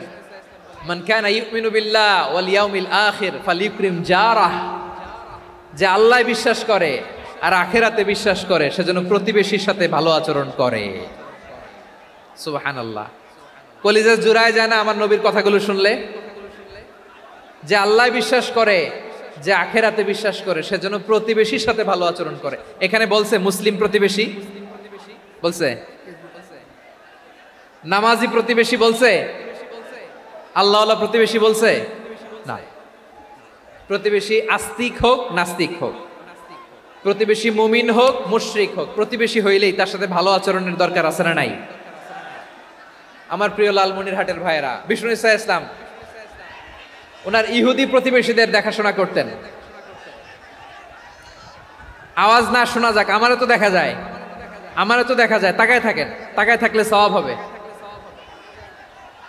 Speaker 1: মান কানা ইউমিনু বিল্লাহ ওয়াল ইয়াউমিল আখির ফালিউকরিম জারাহ। যে আল্লাহ বিশ্বাস করে আর আখিরাতে বিশ্বাস করে, সেজন্য প্রতিবেশীর সাথে ভালো আচরণ করে। সুবহানাল্লাহ। কলিজা জুড়ায় যায় না আমার নবীর কথাগুলো শুনলে? যে আল্লাহ বিশ্বাস করে, যে আখিরাতে বিশ্বাস করে, সেজন্য প্রতিবেশীর সাথে ভালো আচরণ করে। এখানে বলছে মুসলিম প্রতিবেশী বলছে, নামাজি প্রতিবেশী বলছে, আল্লাহওয়ালা প্রতিবেশী বলছে না। প্রতিবেশী আস্তিক হোক নাস্তিক হোক, প্রতিবেশী মুমিন হোক মুশরিক হোক, প্রতিবেশী হইলেই তার সাথে ভালো আচরণের দরকার আছে না নাই? আমার প্রিয় লালমনিরহাটের ভাইয়েরা, বিষ্ণু ইসা ইসলাম ওনার ইহুদি প্রতিবেশীদের দেখাশোনা করতেন। আওয়াজ না শোনা যাক, আমারও তো দেখা যায়, তাকায় থাকেন, তাকায় থাকলে সওয়াব হবে।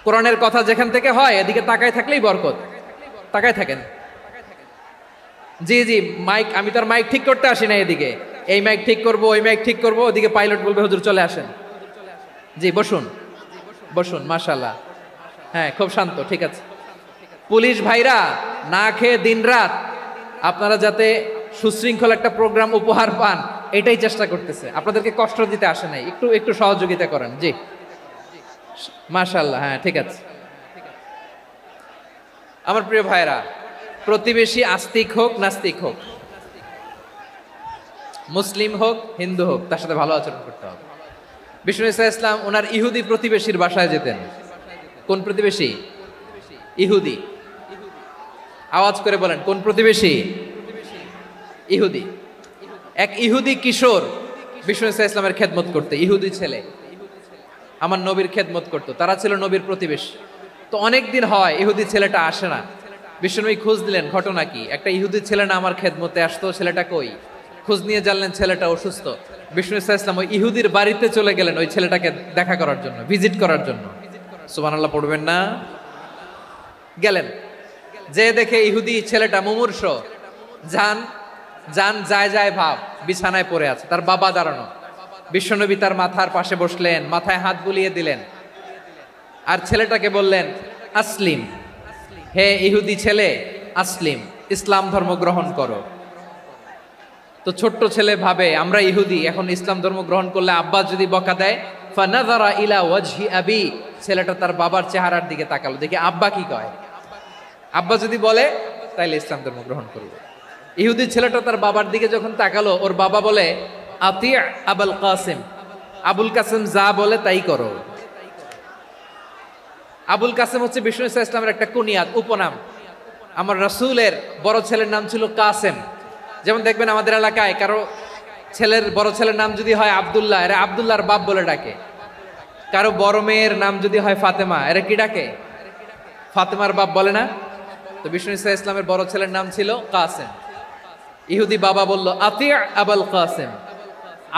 Speaker 1: কোরআনের কথা যেখান থেকে হয় এদিকে তাকায় থাকলেই বরকত। তাকায় থাকেন। জি জি, মাইক, আমি তো আর মাইক ঠিক করতে আসি না এদিকে, এই মাইক ঠিক করব, ওই মাইক ঠিক করব, ওদিকে পাইলট বলবে হুজুর চলে আসেন। জি বসুন, বসুন, মাশাআল্লাহ। হ্যাঁ, খুব শান্ত, ঠিক আছে। পুলিশ ভাইরা না খেয়ে দিনরাত আপনারা যাতে সুশৃঙ্খল একটা প্রোগ্রাম উপহার পান এটাই চেষ্টা করতেছে, আপনাদেরকে কষ্ট দিতে আসে নাই, একটু একটু সহযোগিতা করেন। জি মাশাআল্লাহ, হ্যাঁ ঠিক আছে। আমার প্রিয় ভাইরা, প্রতিবেশী আস্তিক হোক নাস্তিক হোক, মুসলিম হোক হিন্দু হোক, তার সাথে ভালো আচরণ করতে হবে। বিষ্ণু ঈসা ইসলাম ওনার ইহুদি প্রতিবেশীর বাসায় যেতেন। কোন প্রতিবেশী? ইহুদি। আওয়াজ করে বলেন, কোন প্রতিবেশী? ইহুদি। এক ইহুদি কিশোর বিষ্ণু ঈসা ইসলামের খেদমত করতে, ইহুদি ছেলে আমার নবীর খেদমত করতো, তারা ছিল নবীর প্রতিবেশী। তো অনেক দিন হয় ইহুদি ছেলেটা আসে না। বিষ্ণুনবী খোঁজ দিলেন, ঘটনা কি? একটা ইহুদি ছেলে না আমার খেদমতে আসতো, ছেলেটা কই? খোঁজ নিয়ে জানলেন ছেলেটা অসুস্থ। বিষ্ণু ঈসা ইসলাম ওই ইহুদির বাড়িতে চলে গেলেন ওই ছেলেটাকে দেখা করার জন্য, ভিজিট করার জন্য। সুবহানাল্লাহ পড়বেন না? গেলেন, যে দেখে ইহুদি ছেলেটা মুমূর্ষ, জান জান যায় যায় ভাব, বিছানায় পড়ে আছে, তার বাবা দাঁড়ানো। বিশ্বনবী তার মাথার পাশে বসলেন, মাথায় হাত বুলিয়ে দিলেন, আর ছেলেটাকে বললেন আসলিম, হে ইহুদি ছেলে আসলিম, ইসলাম ধর্ম গ্রহণ করো। তো ছোট্ট ছেলে ভাবে আমরা ইহুদি, এখন ইসলাম ধর্ম গ্রহণ করলে আব্বা যদি বকা দেয়, ফানাযারা ইলা ওয়াজহি আবি, ছেলেটা তার বাবার চেহারার দিকে তাকালো, দেখি আব্বা কি কয়। আব্বা যদি বলে তাইলে ইসলাম ধর্ম গ্রহণ করবে। ইহুদি ছেলেটা তার বাবার দিকে যখন তাকালো, ওর বাবা বলে আতি আবুল কাসিম, আবুল কাসিম যা বলে তাই করো। আবুল কাসিম হচ্ছে বিষ্ণু ঈসা ইসলামের একটা কুনিয়াত, উপনাম। আমার রাসূলের বড় ছেলের নাম ছিল কাসেম। যেমন দেখবেন আমাদের এলাকায় কারো ছেলের বড় ছেলের নাম যদি হয় আব্দুল্লাহ, এরা আব্দুল্লাহর বাপ বলে ডাকে। কারো বড় মেয়ের নাম যদি হয় ফাতেমা, এরা কি ডাকে? ফাতেমার বাপ বলে না? তো বিষ্ণু ঈসা ইসলামের বড় ছেলের নাম ছিল কাসেম। ইহুদি বাবা বলল আতি আবুল কাসেম,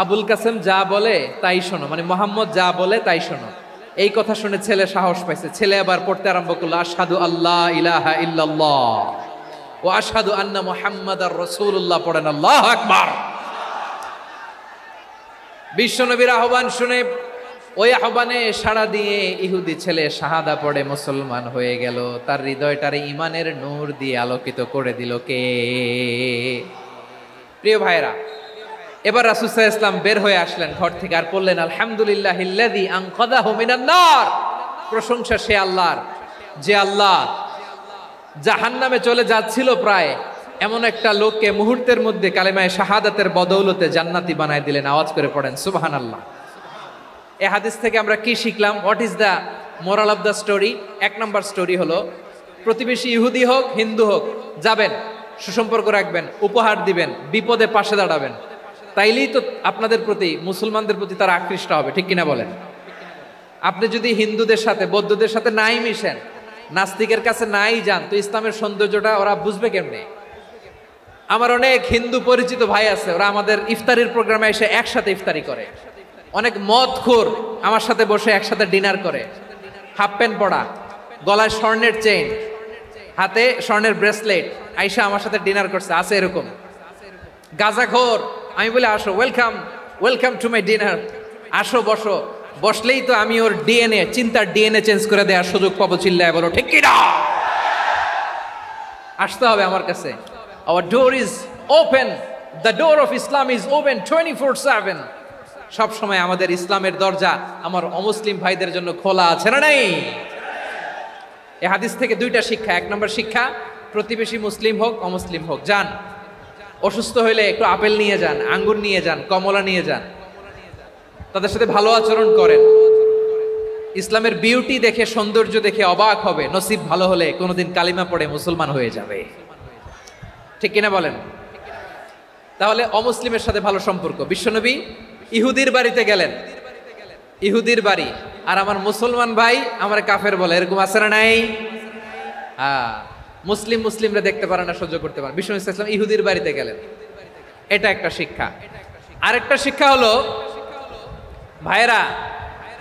Speaker 1: আবুল কাসেম যা বলে তাই শোনো, মানে মোহাম্মদ যা বলে তাই শোনো। এই কথা শুনে ছেলে সাহস পাইছে, ছেলে আবার পড়তে আরম্ভ করলো আশহাদু আল্লাহ ইলাহা ইল্লাল্লাহ ওয়া আশহাদু আন্না মুহাম্মাদার রাসূলুল্লাহ, পড়েন আল্লাহু আকবার। বিশ্বনবীর আহ্বান শুনে ওই আহ্বানে সাড়া দিয়ে ইহুদি ছেলে শাহাদা পড়ে মুসলমান হয়ে গেল। তার হৃদয়টারে ইমানের নূর দিয়ে আলোকিত করে দিল কে? প্রিয় ভাইরা, এবার রাসূল সাল্লাল্লাহু আলাইহি ওয়াসাল্লাম বের হয়ে আসলেন ঘর থেকে, আর বললেন আলহামদুলিল্লাহিল্লাযী আনকাযাহু মিনান নার, প্রশংসা সে আল্লাহর যে আল্লাহ জাহান্নামে চলে যাচ্ছিল প্রায় এমন একটা লোককে মুহূর্তের মধ্যে কালেমায়ে শাহাদাতের বদৌলতে জান্নাতি বানায় দিলেন। আওয়াজ করে পড়েন সুবহানাল্লাহ। এই হাদিস থেকে আমরা কি শিখলাম? What is the moral of the story? এক নম্বর স্টোরি হলো, প্রতিবেশী ইহুদি হোক হিন্দু হোক, যাবেন, সুসম্পর্ক রাখবেন, উপহার দিবেন, বিপদে পাশে দাঁড়াবেন, তাইলেই তো আপনাদের প্রতি, মুসলমানদের প্রতি তারা আকৃষ্ট হবে, ঠিক কিনা বলেন? আপনি যদি হিন্দুদের সাথে বৌদ্ধদের সাথে নাই মিশেন, নাস্তিকের কাছে নাই যান, তো ইসলামের সৌন্দর্যটা ওরা বুঝবে কেমনে? আমার অনেক হিন্দু পরিচিত ভাই আছে, ওরা আমাদের ইফতারির প্রোগ্রামে এসে একসাথে ইফতারি করে। অনেক মদখোর আমার সাথে বসে একসাথে ডিনার করে, হাফ প্যান্ট পরা, গলায় স্বর্ণের চেইন, হাতে স্বর্ণের ব্রেসলেট, আইসা আমার সাথে ডিনার করছে, আছে এরকম। গাঁজাখোর, আমি বলি আসো, welcome welcome to my dinner, আসো বসো, বসলেই তো আমি ওর ডিএনএ, চিন্তার ডিএনএ চেঞ্জ করে দেওয়ার সুযোগ পাবো, চিল্লায় বলো ঠিক কিনা? আসতে হবে আমার কাছে। Our door is open, the door of Islam is open 24/7। সব সময় আমাদের ইসলামের দরজা আমার অমুসলিম ভাইদের জন্য খোলা আছে না নাই? এই হাদিস থেকে দুইটা শিক্ষা। এক নম্বর শিক্ষা, প্রতিবেশী মুসলিম হোক অমুসলিম হোক, যান, অসুস্থ হইলে একটু আপেল নিয়ে যান, আঙ্গুর নিয়ে যান, কমলা নিয়ে যান, তাদের সাথে ভালো আচরণ করেন। ইসলামের বিউটি দেখে, সৌন্দর্য দেখে অবাক হবে, নসিব ভালো হলে কোনোদিন কালিমা পড়ে মুসলমান হয়ে যাবে, ঠিক কিনা বলেন? তাহলে অমুসলিমের সাথে ভালো সম্পর্ক। বিশ্বনবী ইহুদির বাড়িতে গেলেন, ইহুদির বাড়ি, আর আমার মুসলমান ভাই আমার কাফের বলে, এরকম আছে না নাই? মুসলিমরা দেখতে পারে না, সহ্য করতে পারে। বিষ্ণু ইসলাম ইহুদির বাড়িতে গেলেন, এটা একটা শিক্ষা। আরেকটা শিক্ষা হলো, ভাইরা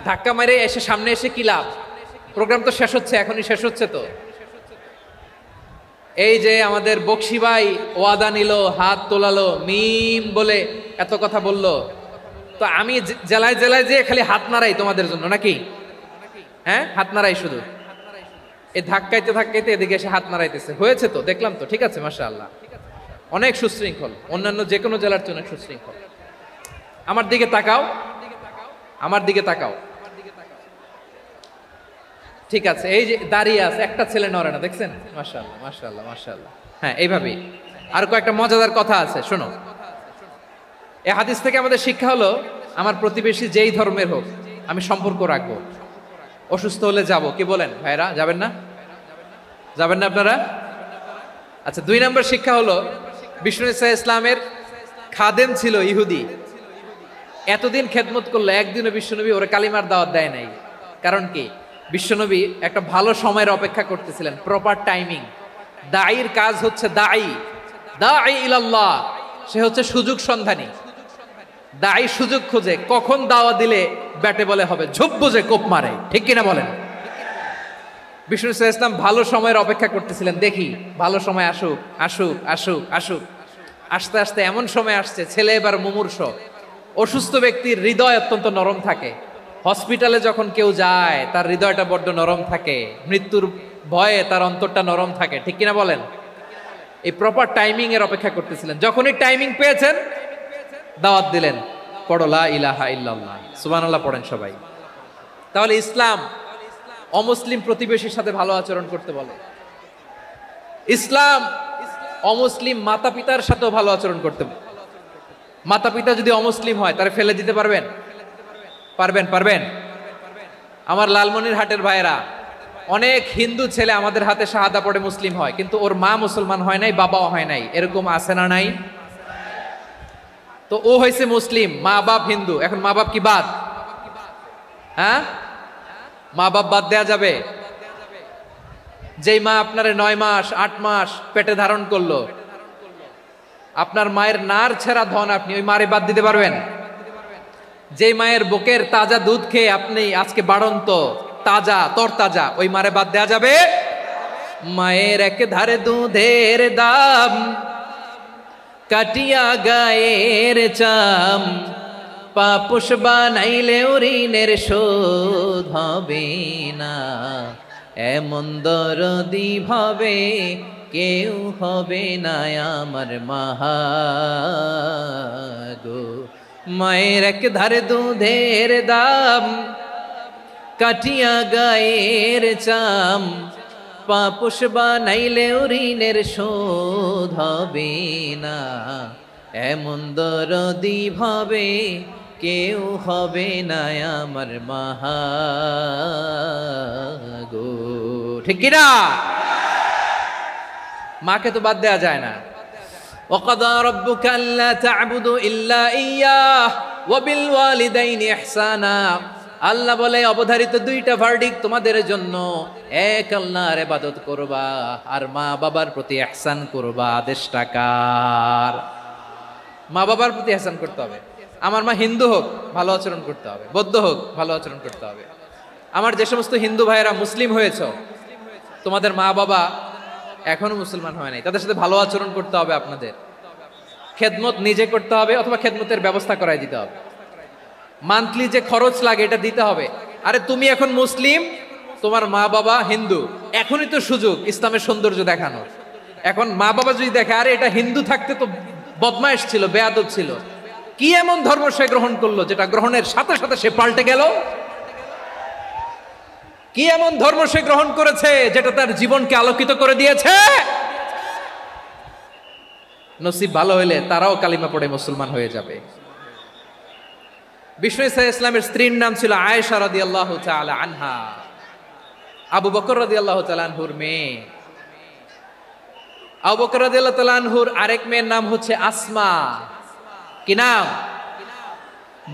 Speaker 1: ধাক্কা মেরে এসে সামনে এসে কি লাভ? প্রোগ্রাম তো শেষ হচ্ছে, এখনই শেষ হচ্ছে। তো এই যে আমাদের বকশি ভাই ওয়াদা নিল, হাত তোলালো, মিম বলে এত কথা বললো, তো আমি জেলায় জেলায় যে খালি হাত নাড়াই তোমাদের জন্য নাকি? হ্যাঁ, হাত নাড়াই শুধু। এই ধাক্কাইতে ধাক্কাইতে এদিকে এসে হাত নাড়াইতেছে, হয়েছে তো, দেখলাম তো, ঠিক আছে, মাশাআল্লাহ, অনেক সুশৃঙ্খল, অন্যান্য যে কোনো জেলার চেয়ে অনেক সুশৃঙ্খল। আমার দিকে তাকাও, আমার দিকে তাকাও, ঠিক আছে। এই যে দাঁড়িয়ে আছে, একটা ছেলে নড়ে না, দেখছেন? মাশাআল্লাহ, মাশাআল্লাহ, মাশাআল্লাহ। হ্যাঁ, এইভাবেই। আর কয়েকটা মজাদার কথা আছে, শোনো। এই হাদিস থেকে আমাদের শিক্ষা হলো, আমার প্রতিবেশী যেই ধর্মের হোক আমি সম্পর্ক রাখবো। অসুস্থ হলে যাব, কি বলেন ভাইরা? যাবেন না? যাবেন না আপনারা? আচ্ছা, 2 নম্বর শিক্ষা হলো, বিষ্ণু ইসলামের খাদেম ছিল ইহুদি, এতদিন খেদমত করলো, একদিনও বিশ্বনবী ওরা কালিমার দাওয়াত দেয় নাই। কারণ কি? বিশ্বনবী একটা ভালো সময়ের অপেক্ষা করতেছিলেন, প্রপার টাইমিং। দাঈর কাজ হচ্ছে দাঈ ইলাল্লাহ, সে হচ্ছে সুযোগ সন্ধানী। দাঈ সুযোগ খোঁজে, কখন দাওয়া দিলে ব্যাটে বলে হবে, ঝোপ বুঝে কোপ মারে, ঠিক কিনা বলেন? বিষ্ণু ইসলাম ভালো সময়ের অপেক্ষা করতেছিলেন, দেখি ভালো সময় আসুক আসুক আসুক আসুক। আস্তে আস্তে এমন সময় আসছে, ছেলে এবার মুমূর্ষ, অসুস্থ ব্যক্তির হৃদয় অত্যন্ত নরম থাকে। হসপিটালে যখন কেউ যায় তার হৃদয়টা বড্ড নরম থাকে, মৃত্যুর ভয়ে তার অন্তরটা নরম থাকে, ঠিক কিনা বলেন? এই প্রপার টাইমিং এর অপেক্ষা করতেছিলেন। যখনই টাইমিং পেয়েছেন, দাওয়াত দিলেন, পড়ো লা ইলাহা ইল্লাল্লাহ, সুবহানাল্লাহ পড়েন সবাই। তাহলে ইসলাম অমুসলিম প্রতিবেশীর সাথে ভালো আচরণ করতে বলে। ইসলাম অমুসলিম মাতা পিতার সাথেও ভালো আচরণ করতে বলে। মাতা পিতা যদি অমুসলিম হয়, তারে ফেলে দিতে পারবেন? পারবেন? আমার লালমনিরহাটের ভাইয়েরা, অনেক হিন্দু ছেলে আমাদের হাতে শাহাদা পড়ে মুসলিম হয়, কিন্তু ওর মা মুসলমান হয় নাই, বাবাও হয় নাই, এরকম আছে না নাই? তো ও হয়েছে মুসলিম, মা বাপ হিন্দু, এখন মা বাপ কি বাদ? হ্যাঁ, মা বাপ বাদ দেয়া যাবে? যেই মা আপনারে 9 মাস 8 মাস পেটে ধারণ করলো, আপনার মায়ের নার ছেঁড়া ধন, আপনি ওই মারে বাদ দিতে পারবেন? যেই মায়ের বুকের তাজা দুধ খেয়ে আপনি আজকে বাড়ন্ত তাজা তরতাজা, ওই মারে বাদ দেয়া যাবে? মায়ের এক ধারে দুধের দাম, কাটিয়া গায়ের চাম, পাপুষ বানাইলে ঋণের শোধ হবে না, এমন দরদি ভাবে কেউ হবে না আমার মাহা গো। মায়ের এক ধারে দুধের দাম, কাটিয়া গায়ের চাম, পাপুষ বানাইলে ঋণের শোধ হবে না, এমন দরদি ভাবে কেউ হবে না আমার মাহা গো, ঠিক কিনা? মাকে তো বাদ দেয়া যায় না। وَقَضَى رَبُّكَ أَلَّا تَعْبُدُوا إِلَّا إِيَّاهُ وَبِالْوَالِدَيْنِ إِحْسَانًا। আল্লাহ বলে, অবধারিত 2টা ভার্ডিক্ট তোমাদের জন্য, এক আল্লাহর ইবাদত করবা আর মা বাবার প্রতি ইহসান করবা। আদেশটা কার? মা বাবার প্রতি ইহসান করতে হবে। আমার মা হিন্দু হোক, ভালো আচরণ করতে হবে, বৌদ্ধ হোক, ভালো আচরণ করতে হবে। আমার যে সমস্ত হিন্দু ভাইয়েরা মুসলিম হয়েছে, তোমাদের মা বাবা এখনো মুসলমান হয় নাই, তাদের সাথে ভালো আচরণ করতে হবে। আপনাদের খেদমত নিজে করতে হবে, অথবা খেদমতের ব্যবস্থা করাই দিতে হবে। মান্থলি যে খরচ লাগে এটা দিতে হবে। আরে তুমি এখন মুসলিম, তোমার মা বাবা হিন্দু, এখনই তো সুযোগ ইসলামের সৌন্দর্য দেখানো। এখন মা বাবা যদি দেখে, আরে এটা হিন্দু থাকতে তো বদমাইশ ছিল, বেয়াদব ছিল, কি এমন ধর্ম সে গ্রহণ করলো যেটা গ্রহণের সাথে সাথে সে পাল্টে গেল? কি এমন ধর্ম সে গ্রহণ করেছে যেটা তার জীবনকে আলোকিত করে দিয়েছে? নসিব ভালো হইলে তারাও কালিমা পড়ে মুসলমান হয়ে যাবে। বিষ্ণু ইসলামের স্ত্রীর নাম ছিল আয়েশা রাদিয়াল্লাহু তাআলা আনহা, আবু বকর রাদিয়াল্লাহু তাআলা আনহুর মেয়ে। আবু বকর রাদিয়াল্লাহু তাআলা আনহুর আরেক মেয়ের নাম হচ্ছে আসমা। কি নাম?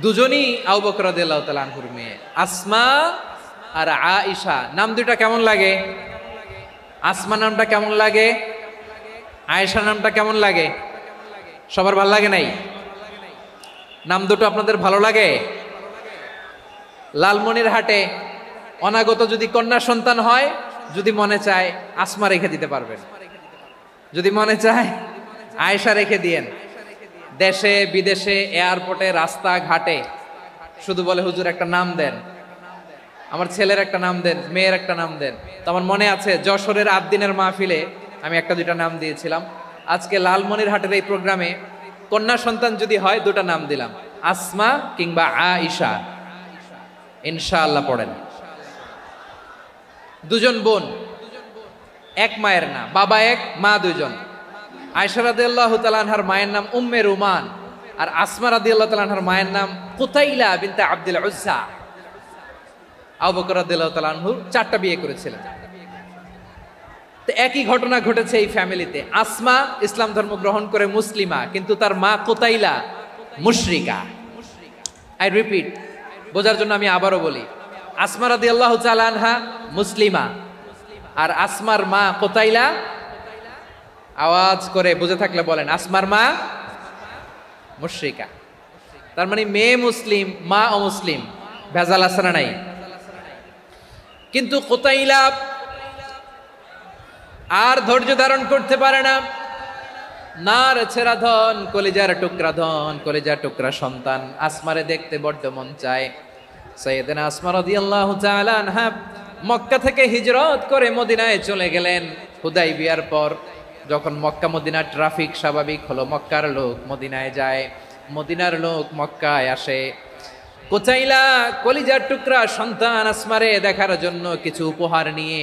Speaker 1: দুজনই আবু বকর রাদিয়াল্লাহু তাআলা আনহুর মেয়ে, আসমা আর আয়েশা। নাম দুইটা কেমন লাগে? আসমা নামটা কেমন লাগে? আয়েশা নামটা কেমন লাগে? সবার ভালো লাগে নাই? নাম দুটো আপনাদের ভালো লাগে? লালমনিরহাটে অনাগত যদি কন্যা সন্তান হয়, যদি মনে চায় আসমা রেখে দিতে পারবেন, যদি মনে চায় আয়েশা রেখে দিয়েন। দেশে বিদেশে এয়ারপোর্টে রাস্তাঘাটে শুধু বলে হুজুর একটা নাম দেন, আমার ছেলের একটা নাম দেন, মেয়ের একটা নাম দেন। তো আমার মনে আছে যশোরের আদ্দিনের মাহফিলে আমি একটা দুইটা নাম দিয়েছিলাম। আজকে লালমনিরহাটের এই প্রোগ্রামে কন্যা সন্তান যদি হয় দুটা নাম দিলাম, আসমা কিংবা আয়েশা। ইনশাআল্লাহ পড়েন। দুজন বোন, এক মায়ের না, বাবা এক মা দুজন। আয়েশা রাদিয়াল্লাহু তাআলা আনহার মায়ের নাম উম্মে রুমান, আর আসমা রাদিয়াল্লাহু তাআলা আনহার মায়ের নাম কুতাইলা বিনতে আব্দুল উজ্জা। আবু বকর রাদিয়াল্লাহু তাআলা আনহু 4টা বিয়ে করেছিলেন। তো একই ঘটনা ঘটেছে এই ফ্যামিলিতে। আসমা ইসলাম ধর্ম গ্রহণ করে মুসলিমা, কিন্তু তার মা কুতাইলা মুশরিকা। আই রিপিট, বোঝার জন্য আমি আবারও বলি, আসমা রাদিয়াল্লাহু তাআলা আনহা মুসলিমা, আর আসমার মা কুতাইলা, আওয়াজ করে বুঝে থাকলে বলেন, আসমার মা মুশরিকা। তার মানে মেয়ে মুসলিম, মা অমুসলিম। ভেজাল আছে না নাই? কিন্তু কুতাইলা আর ধৈর্য ধারণ করতে পারে না। নার ছেড়া ধন, কলিজার টুকরা ধন, কলিজার টুকরা সন্তান আসমারে দেখতে বড্ড মন চায়। সাইয়েদনা আসমা রাদিয়াল্লাহু তাআলা আনহা মক্কা থেকে হিজরত করে মদিনায় চলে গেলেন হুদাইবিয়ার পর। যখন মক্কা মদিনার ট্রাফিক স্বাভাবিক হলো, মক্কার লোক মদিনায় যায়, মদিনার লোক মক্কায় আসে। কুতাইলা কলিজার টুকরা সন্তান আসমারে দেখার জন্য কিছু উপহার নিয়ে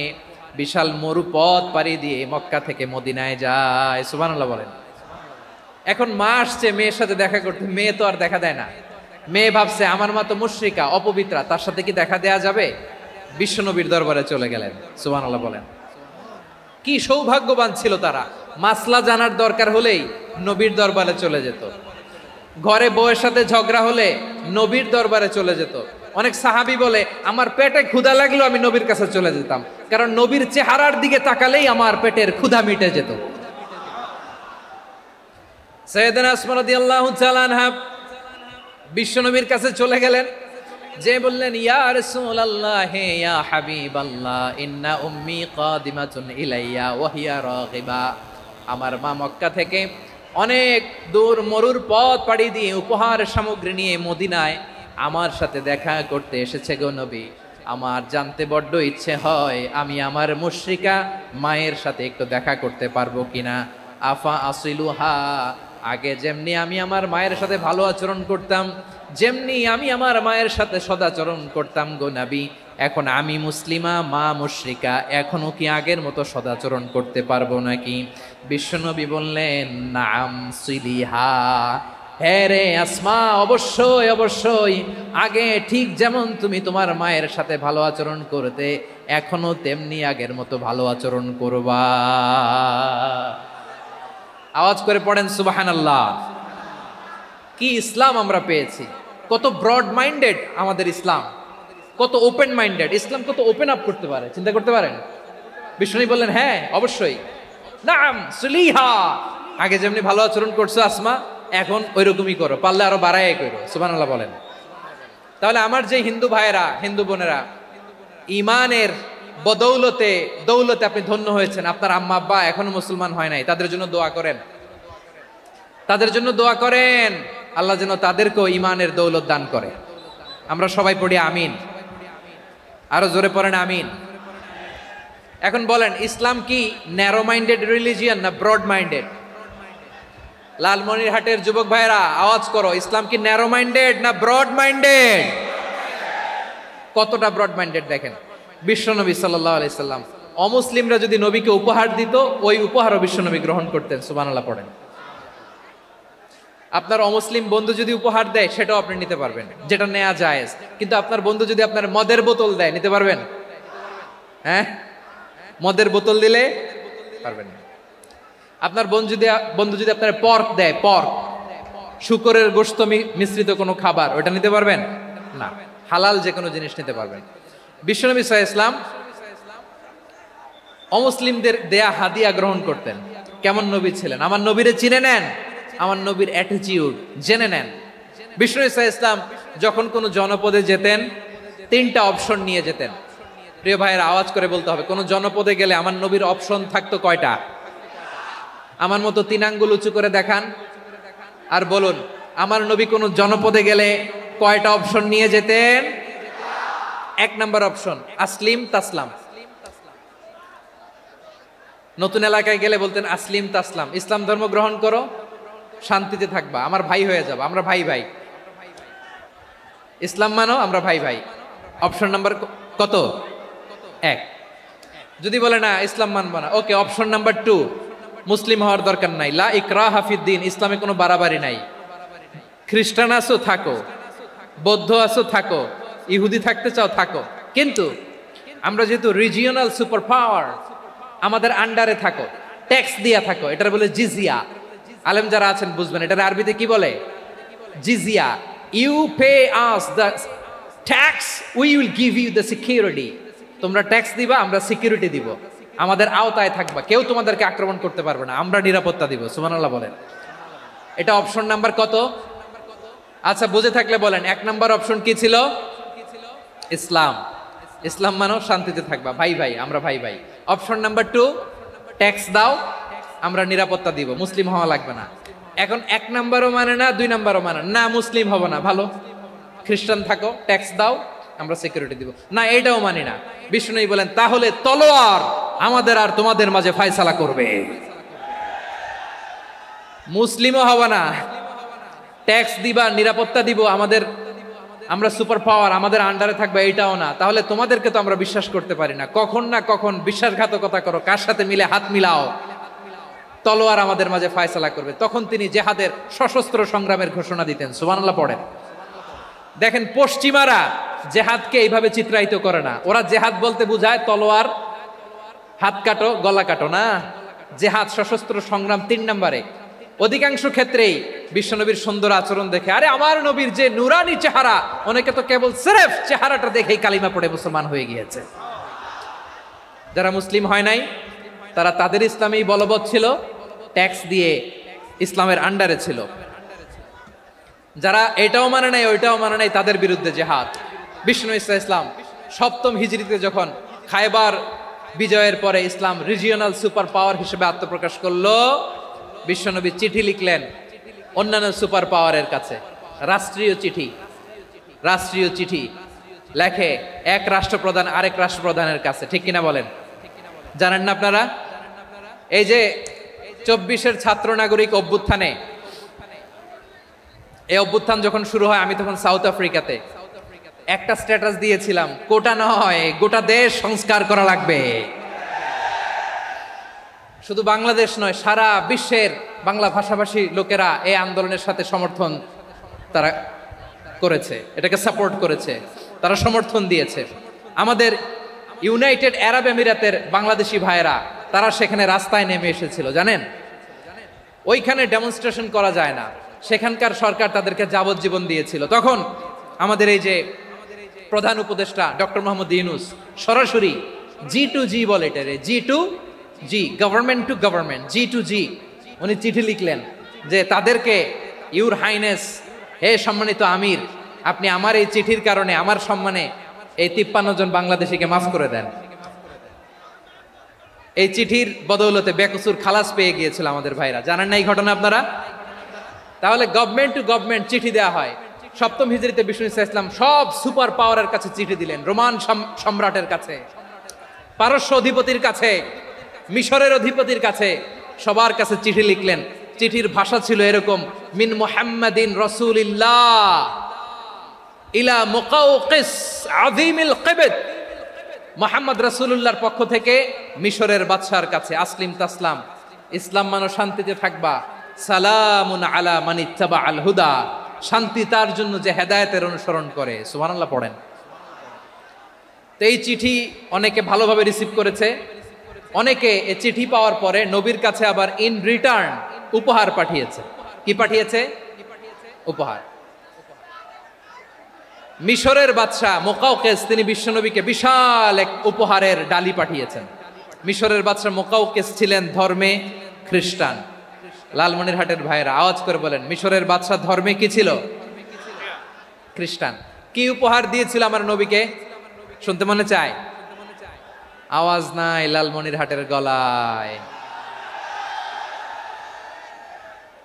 Speaker 1: বিশাল মরুপথ পাড়ি দিয়ে মক্কা থেকে মদিনায় যায়। সুবহানাল্লাহ বলেন। এখন মা আসছে মেয়ের সাথে দেখা করতে, মেয়ে তো আর দেখা দেয় না। মেয়ে ভাবছে আমার মা তো মুশরিকা, অপবিত্রা, তার সাথে কি দেখা দেয়া যাবে? বিশ্বনবীর দরবারে চলে গেলেন। সুবহানাল্লাহ বলেন। কি সৌভাগ্যবান ছিল তারা, মাসলা জানার দরকার হলেই নবীর দরবারে চলে যেত। ঘরে বউয়ের সাথে ঝগড়া হলে নবীর দরবারে চলে যেত। অনেক সাহাবী বলে আমার পেটে ক্ষুধা লাগলো আমি নবীর কাছে চলে যেতাম, কারণ নবীর চেহারার দিকে তাকালেই আমার পেটের ক্ষুধা মিটে যেত। সাইয়েদনা আসমা রাদিয়াল্লাহু তাআলা আনহা বিশ্বনবীর কাছে চলে গেলেন, যে বললেন ইয়া রাসূলুল্লাহ ইয়া হাবিবাল্লাহ ইন্না উম্মি কাদিমাতুন ইলাইয়া ওয়া হিয়া রাগিবা। আমার মা মক্কা থেকে অনেক দূর মরুর পথ পাড়ি দিয়ে উপহার সামগ্রী নিয়ে মদিনায় আমার সাথে দেখা করতে এসেছে গো নবী। আমার জানতে বড্ড ইচ্ছে হয় আমি আমার মুশরিকা মায়ের সাথে একটু দেখা করতে পারবো কিনা। আফা আসিলুহা, আগে যেমনি আমি আমার মায়ের সাথে ভালো আচরণ করতাম, যেমনি আমি আমার মায়ের সাথে সদাচরণ করতাম গো নবী, এখন আমি মুসলিমা মা মুশরিকা, এখনো কি আগের মতো সদাচরণ করতে পারবো নাকি? বিশ্বনবী বললেন নাম সিলিহা, হ্যাঁ রে আসমা, অবশ্যই অবশ্যই, আগে ঠিক যেমন তুমি তোমার মায়ের সাথে ভালো আচরণ করতে এখনো তেমনি আগের মতো ভালো আচরণ করবা। আওয়াজ করে পড়েন সুবহানাল্লাহ। কি ইসলাম আমরা পেয়েছি! কত ব্রড মাইন্ডেড আমাদের ইসলাম, কত ওপেন মাইন্ডেড ইসলাম, কত ওপেন আপ করতে পারে, চিন্তা করতে পারেন। বিষ্ণু বললেন হ্যাঁ অবশ্যই, নাম সুলিহা, আগে যেমনি ভালো আচরণ করছো আসমা এখন ওইরকমই করো, পারলে আরো বাড়াই করো। সুবহানাল্লাহ বলেন। তাহলে আমার যে হিন্দু ভাইয়েরা, হিন্দু বোনেরা, ইমানের বদৌলতে দৌলতে আপনি ধন্য হয়েছেন, আপনার আম্মা আব্বা এখনো মুসলমান হয় নাই, তাদের জন্য দোয়া করেন, তাদের জন্য দোয়া করেন, আল্লাহ যেন তাদেরকেও ইমানের দৌলত দান করে। আমরা সবাই পড়ি আমিন, আরো জোরে পড়েন আমিন। এখন বলেন ইসলাম কি ন্যারো মাইন্ডেড রিলিজিয়ান না ব্রড মাইন্ডেড? লালমনিরহাটের যুবক ভাইরা আওয়াজ করো, ইসলাম কি ন্যারো মাইন্ডেড না ব্রড মাইন্ডেড? কতটা ব্রড মাইন্ডেড দেখেন। বিশ্বনবী সাল্লাল্লাহু আলাইহি সাল্লাম অমুসলিমরা যদি নবীকে উপহার দিত, ওই উপহারও বিশ্বনবী গ্রহণ করতেন। সুবহানাল্লাহ পড়েন। আপনার অমুসলিম বন্ধু যদি উপহার দেয় সেটাও আপনি নিতে পারবেন, যেটা নেওয়া জায়েজ। কিন্তু আপনার বন্ধু যদি আপনার মদের বোতল দেয়, নিতে পারবেন? হ্যাঁ, মদের বোতল দিলে পারবেন না। আপনার বন্ধু যদি আপনার পর্ক দেয়, পর্ক শূকরের গোশত মিশ্রিত কোনো খাবার, ওটা নিতে পারবেন না। হালাল যে কোনো জিনিস নিতে পারবেন। বিশ্বনবী সাল্লাল্লাহু আলাইহি ওয়াসাল্লাম অমুসলিমদের দেয়া হাদিয়া গ্রহণ করতেন। কেমন নবী ছিলেন? আমার নবীরে চিনে নেন, আমার নবীর অ্যাটিটিউড জেনে নেন। বিষ্ণু ইসা ইসলাম যখন কোনো জনপদে যেতেন 3টা অপশন নিয়ে যেতেন। প্রিয় ভাইয়ের আওয়াজ করে বলতে হবে, কোন জনপদে গেলে আমার নবীর অপশন থাকতো কয়টা? আমার মতো 3 আঙ্গুল উঁচু করে দেখান আর বলুন, আমার নবী কোন জনপদে গেলে কয়টা অপশন নিয়ে যেতেন? 1 নাম্বার অপশন আসলিম তাসলাম। নতুন এলাকায় গেলে বলতেন আসলিম তাসলাম, ইসলাম ধর্ম গ্রহণ করো, শান্তিতে থাকবা, আমার ভাই হয়ে যাবো, আমরা ভাই ভাই। ইসলাম মানো, আমরা ভাই ভাই। অপশন নাম্বার কত? 1। যদি বলে না ইসলাম মানবো না, ওকে, অপশন নাম্বার 2, মুসলিম হওয়ার দরকার নাই, লা ইকরাহা ফিদ্দিন, ইসলামে কোনো বাড়াবাড়ি নাই। খ্রিস্টান আছো থাকো, বৌদ্ধ আছো থাকো, ইহুদি থাকতে চাও থাকো, কিন্তু আমরা যেহেতু রিজিওনাল সুপার পাওয়ার, আমাদের আন্ডারে থাকো, ট্যাক্স দিয়া থাকো, এটার বলে জিজিয়া। আলেম যারা আছেন বুঝবেন এটার আরবিতে কি বলে? জিজিয়া। You pay us the tax, we will give you the security. তোমরা ট্যাক্স দিবা, আমরা সিকিউরিটি দিব, আমাদের আওতায় থাকবা, কেউ তোমাদেরকে আক্রমণ করতে পারবে না, আমরা নিরাপত্তা দিব। সুবহানাল্লাহ বলেন। এটা অপশন নাম্বার কত? আচ্ছা, বুঝে থাকলে বলেন 1 নাম্বার অপশন কি ছিল? ইসলাম। ইসলাম মানো, শান্তিতে থাকবা, ভাই ভাই, আমরা ভাই ভাই। অপশন নাম্বার 2, ট্যাক্স দাও, আমরা নিরাপত্তা দিব, মুসলিম হওয়া লাগবে না। এখন 1 নাম্বারও মানে না, 2 নাম্বারও মানে না, মুসলিম হবো না, ভালো, খ্রিস্টান থাকো, ট্যাক্স দাও, আমরা সিকিউরিটি দিব না, এটাও মানি না। বিষ্ণু বলেন তাহলে তলোয়ার আমাদের আর তোমাদের মাঝে ফয়সালা করবে। মুসলিমও হবো না, ট্যাক্স দিবা, নিরাপত্তা দিব, আমরা সুপার পাওয়ার, আমাদের আন্ডারে থাকবে, এটাও না। তাহলে তোমাদেরকে তো আমরা বিশ্বাস করতে পারি না, কখন না কখন বিশ্বাসঘাতকতা করো, কার সাথে মিলে হাত মিলাও, তলোয়ার আমাদের মাঝে ফয়সালা করবে। তখন তিনি জেহাদের সশস্ত্র সংগ্রামের ঘোষণা দিতেন। সুবহানাল্লাহ পড়েন। দেখেন, পশ্চিমারা জেহাদকে এইভাবে চিত্রায়িত করে না। ওরা জেহাদ বলতে বুঝায় তলোয়ার, হাত কাটো, গলা কাটো, না, জেহাদ সশস্ত্র সংগ্রাম 3 নম্বরে। অধিকাংশ ক্ষেত্রেই বিশ্বনবীর সুন্দর আচরণ দেখে, আরে আমার নবীর যে নুরানি চেহারা, অনেকে তো কেবল সিরেফ চেহারাটা দেখেই কালিমা পড়ে মুসলমান হয়ে গিয়েছে। যারা মুসলিম হয় নাই তারা তাদের ইসলামেই বলবৎ ছিল, ট্যাক্স দিয়ে ইসলামের আন্ডারে ছিল। যারা এটাও মানে নাই, ওইটাও মানে নাই, তাদের বিরুদ্ধে জেহাদ। বিষ্ণু ইসলাম 7ম হিজরিতে যখন খায়বার বিজয়ের পরে ইসলাম রিজিওনাল সুপার পাওয়ার হিসেবে আত্মপ্রকাশ করলো, বিশ্বনবী চিঠি লিখলেন অন্যান্য সুপার পাওয়ারের কাছে, রাষ্ট্রীয় চিঠি লেখে এক রাষ্ট্রপ্রধান আরেক রাষ্ট্রপ্রধানের কাছে। ঠিক কিনা বলেন? জানেন না আপনারা? এই যে 24-এর ছাত্র নাগরিক অভ্যুত্থানে, এই অভ্যুত্থান যখন শুরু হয়, আমি তখন সাউথ আফ্রিকাতে, একটা স্ট্যাটাস দিয়েছিলাম, কোটা নয় গোটা দেশ সংস্কার করা লাগবে। শুধু বাংলাদেশ নয়, সারা বিশ্বের বাংলা ভাষাভাষী লোকেরা এই আন্দোলনের সাথে সমর্থন তারা করেছে, এটাকে সাপোর্ট করেছে, তারা সমর্থন দিয়েছে। আমাদের ইউনাইটেড আরব আমিরাতের বাংলাদেশি ভাইয়েরা, তারা সেখানে রাস্তায় নেমে এসেছিল, জানেন? ওইখানে ডেমনস্ট্রেশন করা যায় না, সেখানকার সরকার তাদেরকে যাবজ্জীবন দিয়েছিল। তখন আমাদের এই যে প্রধান উপদেষ্টা ডক্টর মোহাম্মদ ইউনূস সরাসরি G2G বলে, এটারে G2G, government to government, G2G, উনি চিঠি লিখলেন যে তাদেরকে, ইউর হাইনেস, হে সম্মানিত আমির, আপনি আমার এই চিঠির কারণে আমার সম্মানে এই 53 জন বাংলাদেশিকে মাফ করে দেন। এই চিঠির বদৌলতে বেকসুর খালাস পেয়ে গিয়েছিল আমাদের ভাইরা। জানেন না এই ঘটনা আপনারা? তাহলে গভর্নমেন্ট টু গভর্নমেন্ট চিঠি দেওয়া হয়। 7ম হিজরিতে বিষ্ণু ইসলাম সব সুপার পাওয়ারের কাছে চিঠি দিলেন, রোমান সম্রাটের কাছে, পারস্য অধিপতির কাছে, মিশরের অধিপতির কাছে, সবার কাছে চিঠি লিখলেন। চিঠির ভাষা ছিল এরকম, মিন মুহাম্মাদিন রাসূলিল্লাহ ইলা মুকাওকিস আযীমিল কিবত, মুহাম্মদ রাসূলুল্লাহর পক্ষ থেকে মিশরের বাদশার কাছে, আসলিম তাসলাম, ইসলাম মানো, শান্তিতে থাকবা, সালামুন আলা মান ইত্তাবা আল হুদা, শান্তি তার জন্য যে হেদায়েতের অনুসরণ করে। সুবহানাল্লাহ পড়েন। তো এই চিঠি অনেকে ভালোভাবে রিসিভ করেছে, অনেকে এই চিঠি পাওয়ার পরে নবীর কাছে আবার ইন রিটার্ন উপহার পাঠিয়েছে। কি পাঠিয়েছে? উপহার। মিশরের বাদশা মুকাওকিস তিনি বিশ্বনবীকে বিশাল এক উপহারের ডালি পাঠিয়েছেন। মিশরের বাদশা মুকাউকিস ছিলেন ধর্মে খ্রিস্টান। লালমনিরহাটের ভাইয়েরা আওয়াজ করে বলেন, মিশরের বাদশা ধর্মে কি ছিল? খ্রিস্টান। কি উপহার দিয়েছিল আমার নবীকে? শুনতে মনে চায়? আওয়াজ নাই লালমনিরহাটের গলায়,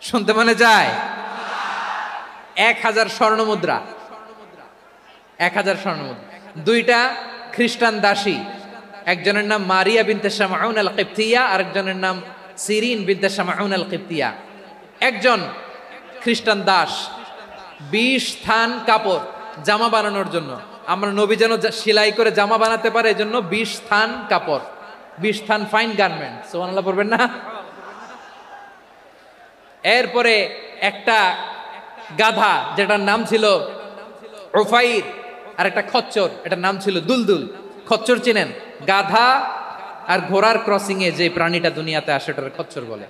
Speaker 1: শুনতে মনে যায়? 1000 স্বর্ণ মুদ্রা, 1000 স্বর্ণ মুদ্রা। 2টা খ্রিস্টান দাসী, একজনের নাম মারিয়া বিনতে শামাউন আল কিবতিয়া, আরেকজনের নাম সিরিন বিনতে শামাউন আল কিবতিয়া। একজন খ্রিস্টান দাস 20 থান কাপড় জামা বানানোর জন্য, আমরা নবী যেন সেলাই করে জামা বানাতে পারে এজন্য 20 থান কাপড়, 20 থান ফাইন গার্মেন্ট, সুবহানাল্লাহ পড়বেন না? এরপরে একটা গাধা যেটার নাম ছিল উফাইর, আর একটা খচ্চর, এটার নাম ছিল দুলদুল। খচ্চর চিনেন? গাধা আর ঘোড়ার ক্রসিং এ যে প্রাণীটা দুনিয়াতে আসে ওটার খচ্চর বলে।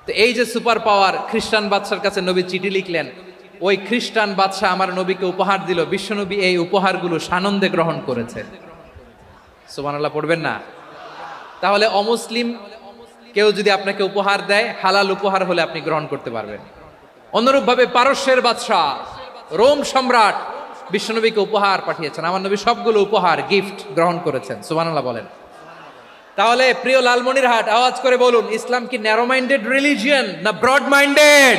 Speaker 1: তো এই যে সুপার পাওয়ার, খ্রিস্টান বাদশার কাছে নবী চিঠি লিখলেন, ওই খ্রিস্টান বাদশা আমার নবীকে উপহার দিল, বিশ্বনবী এই উপহারগুলো সানন্দে গ্রহণ করেছেন। সুবহানাল্লাহ পড়বেন না? তাহলে অমুসলিম কেউ যদি আপনাকে উপহার দেয়, হালাল উপহার হলে আপনি গ্রহণ করতে পারবেন। অনুরূপভাবে পারস্যের বাদশা, রোম সম্রাট বিশ্বনবীকে উপহার পাঠিয়েছেন, আমার নবী সবগুলো উপহার গিফট গ্রহণ করেছেন। সুবহানাল্লাহ বলেন। তাহলে প্রিয় লালমনিরহাট, আওয়াজ করে বলুন, ইসলাম কি ন্যারো মাইন্ডেড রিলিজিয়ন না ব্রড মাইন্ডেড?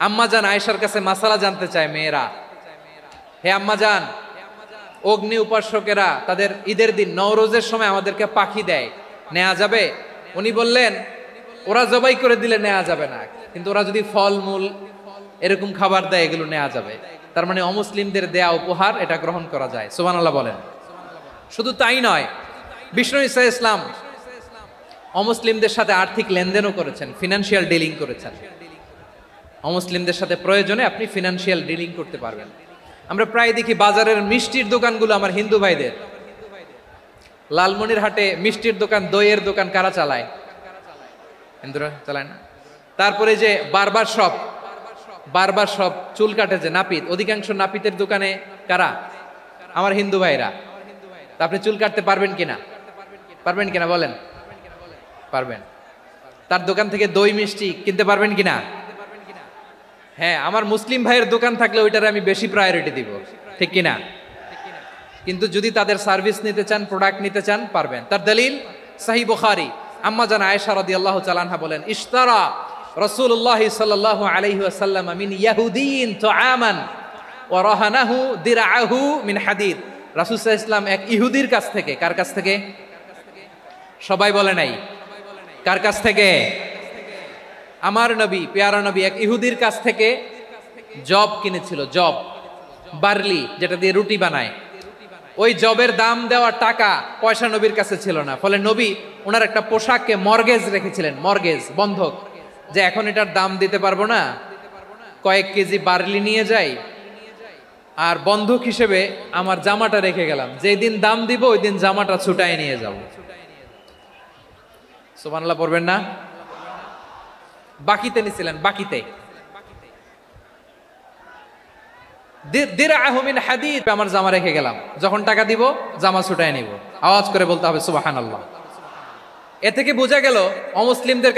Speaker 1: আম্মাজান আয়েশার কাছে মাসালা জানতে চায় মেয়েরা, হে আম্মাজান, অগ্নি উপাসকেরা তাদের ঈদের দিন নওরোজের সময় আমাদেরকে পাখি দেয়, নেওয়া যাবে? উনি বললেন, ওরা জবাই করে দিলে নেওয়া যাবে না, কিন্তু ওরা যদি ফলমূল এরকম খাবার দেয় এগুলো নেওয়া যাবে। তার মানে অমুসলিমদের দেয়া উপহার এটা গ্রহণ করা যায়। সুবহানাল্লাহ বলেন। শুধু তাই নয়, বিষ্ণু ঈসা ইসলাম অমুসলিমদের সাথে আর্থিক লেনদেনও করেছেন, ফিনান্সিয়াল ডিলিং করেছেন। অমুসলিমদের সাথে প্রয়োজনে আপনি ফিনান্সিয়াল ডিলিং করতে পারবেন। আমরা প্রায় দেখি বাজারের মিষ্টির দোকানগুলো আমার হিন্দু ভাইদের। লালমনিরহাটে মিষ্টির দোকান, দইয়ের দোকান কারা চালায়? হিন্দুরা চালায় না? তারপরে যে বারবার শপ, চুল কাটে যে নাপিত, অধিকাংশ নাপিতের দোকানে কারা? আমার হিন্দু ভাইরা। তা আপনি চুল কাটতে পারবেন কিনা? পারবেন কিনা বলেন? পারবেন। তার দোকান থেকে দই মিষ্টি কিনতে পারবেন কিনা? হ্যাঁ, আমার মুসলিম ভাইয়ের দোকান থাকলে ওইটারে আমি বেশি প্রায়োরিটি দিব, ঠিক কিনা? কিন্তু যদি তাদের সার্ভিস নিতে চান, প্রোডাক্ট নিতে চান, পারবেন। তার দলিল সহিহ বুখারী, আম্মা জান আয়েশা রাদিয়াল্লাহু তাআলা আনহা বলেন, ইশতারা রাসূলুল্লাহ সাল্লাল্লাহু আলাইহি ওয়াসাল্লাম মিন ইয়াহুদিয়িন তুআমান ওয়া রাহানাহু দিরআহু মিন হাদিদ। রাসূল সাল্লাল্লাহু আলাইহি ওয়াসাল্লাম এক ইহুদির কাছ থেকে, কার কাছ থেকে? সবাই বলে নাই, কার কাছ থেকে? আমার নবী, পেয়ারা নবী এক ইহুদির কাছ থেকে জব কিনেছিল, জব, বার্লি, যেটা দিয়ে রুটি বানায়। ওই জবের দাম দেওয়া টাকা পয়সা নবীর কাছে ছিল না, ফলে নবী ওনার একটা পোশাককে মর্গেজ রেখেছিলেন, মর্গেজ, বন্ধক, যে এখন এটার দাম দিতে পারবো না, কয়েক কেজি বার্লি নিয়ে যাই আর বন্ধক হিসেবে আমার জামাটা রেখে গেলাম, যেদিন দাম দিব ওই দিন জামাটা ছুটায় নিয়ে যাব। সুবহানাল্লাহ পড়বেন না? বাকিতে নিছিলেন, বাকিতে। দিরআহু মিন হাদিদ, আমার জামা রেখে গেলাম, যখন টাকা দিব জামা ছুটায় নিব। আওয়াজ করে বলতে হবে সুবহানাল্লাহ। এ থেকে বোঝা গেল অমুসলিমদের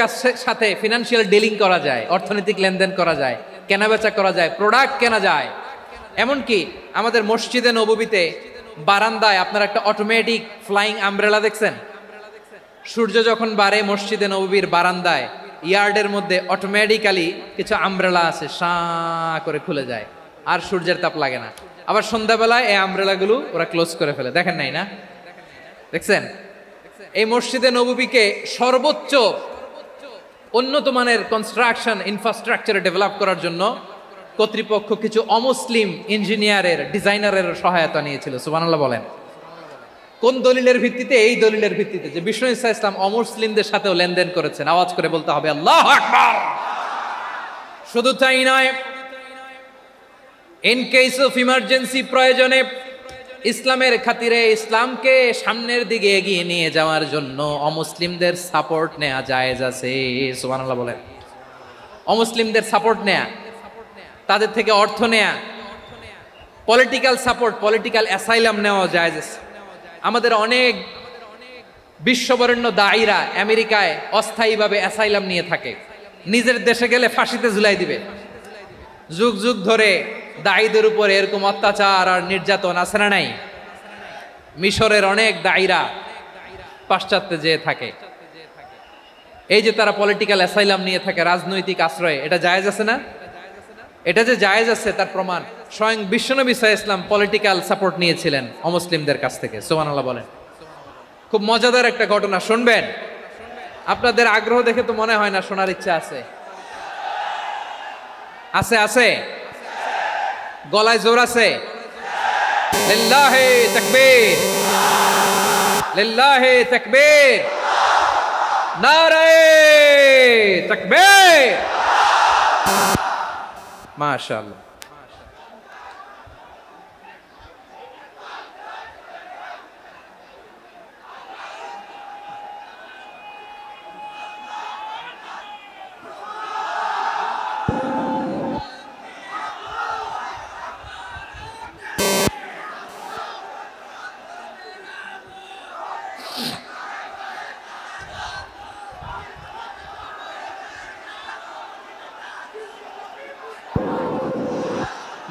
Speaker 1: সাথে ফিনান্সিয়াল ডিলিং করা যায়, অর্থনৈতিক লেনদেন করা যায়, কেনাবেচা করা যায়, প্রোডাক্ট কেনা যায়। এমনকি আমাদের মসজিদে নববীতে বারান্দায় আপনার একটা অটোমেটিক ফ্লাইং আমব্রেলা দেখছেন? সূর্য যখন বাড়ে মসজিদে নববীর বারান্দায় ইয়ার্ডের মধ্যে অটোমেটিক্যালি কিছু আমব্রেলা আছে, শাঁ করে খুলে যায়, আর সূর্যের তাপ লাগে না। আবার সন্ধ্যাবেলায় এই আমব্রেলাগুলো ওরা ক্লোজ করে ফেলে, দেখেন নাই না? দেখছেন? এই মসজিদে নববীকে সর্বোচ্চ উন্নত মানের কনস্ট্রাকশন ইনফ্রাস্ট্রাকচারে ডেভেলপ করার জন্য কর্তৃপক্ষ কিছু অমুসলিম ইঞ্জিনিয়ারের, ডিজাইনারের সহায়তা নিয়েছিল। সুবহানাল্লাহ বলেন। কোন দলিলের ভিত্তিতে? এই দলিলের ভিত্তিতে যে বিষ্ণু ঈসা ইসলাম অমুসলিমদের সাথেও লেনদেন করেছেন। আওয়াজ করে বলতে হবে আল্লাহু আকবার। শুধু তাই নয়, ইন কেস অফ ইমার্জেন্সি, প্রয়োজনে ইসলামের খাতিরে, ইসলামকে সামনের দিকে এগিয়ে নিয়ে যাওয়ার জন্য অমুসলিমদের সাপোর্ট নেওয়া জায়েজ আছে। সুবহানাল্লাহ বলেন। অমুসলিমদের সাপোর্ট নেয়া, তাদের থেকে অর্থ নেয়া, পলিটিক্যাল সাপোর্ট, পলিটিক্যাল অ্যাসাইলাম নেওয়া জায়েজ আছে। আমাদের অনেক বিশ্ববরেণ্য দায়ীরা আমেরিকায় অস্থায়ীভাবে অ্যাসাইলাম নিয়ে থাকে, নিজের দেশে গেলে ফাঁসিতে ঝুলাই দিবে। যুগ যুগ ধরে দায়ীদের উপরে এরকম অত্যাচার আর নির্যাতন আছে না নাই? মিশরের অনেক দায়ীরা পাশ্চাত্যে যেয়ে থাকে। এই যে তারা পলিটিক্যাল অ্যাসাইলাম নিয়ে থাকে, রাজনৈতিক আশ্রয়, এটা জায়েজ আছে না? এটা যে জায়েজ আছে তার প্রমাণ স্বয়ং বিশ্বনবী সাল্লাল্লাহু আলাইহি ওয়াসাল্লাম পলিটিক্যাল সাপোর্ট নিয়েছিলেন অমুসলিমদের কাছ থেকে। সুবহানাল্লাহ বলেন। খুব মজাদার একটা ঘটনা, শুনবেন? আপনাদের আগ্রহ দেখে তো মনে হয় না শোনার ইচ্ছা আছে। আছে আছে, গলায় জোর আছে। লিল্লাহি তাকবীর, লিল্লাহি তাকবীর, নারায়ে তাকবীর। মাশাআল্লাহ।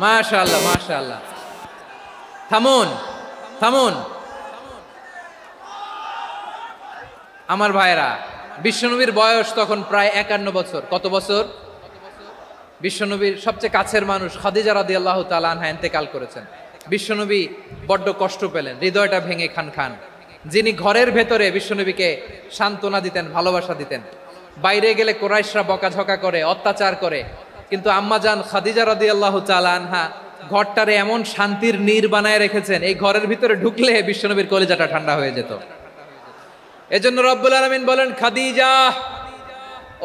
Speaker 1: মাশাআল্লাহ মাশাআল্লাহ। থামুন থামুন আমার ভাইরা, বিশ্বনবীর বয়স তখন প্রায় 51 বছর। কত বছর? বিশ্বনবীর সবচেয়ে কাছের মানুষ খাদিজা রাদিয়াল্লাহু তাআলা আনহা ইন্তেকাল করেছেন। বিশ্বনবী বড্ড কষ্ট পেলেন, হৃদয়টা ভেঙে খান খান। যিনি ঘরের ভেতরে বিশ্বনবীকে সান্ত্বনা দিতেন, ভালোবাসা দিতেন, বাইরে গেলে কুরাইশরা বকাঝকা করে, অত্যাচার করে, কিন্তু আম্মাজান খাদিজা রাদিয়াল্লাহু তাআলা আনহা ঘরটারে এমন শান্তির নীড় বানায় রেখেছেন, এই ঘরের ভিতরে ঢুকলে বিশ্বনবীর কলিজাটা ঠান্ডা হয়ে যেত। এজন্য রব্বুল আলামিন বলেন, খাদিজা,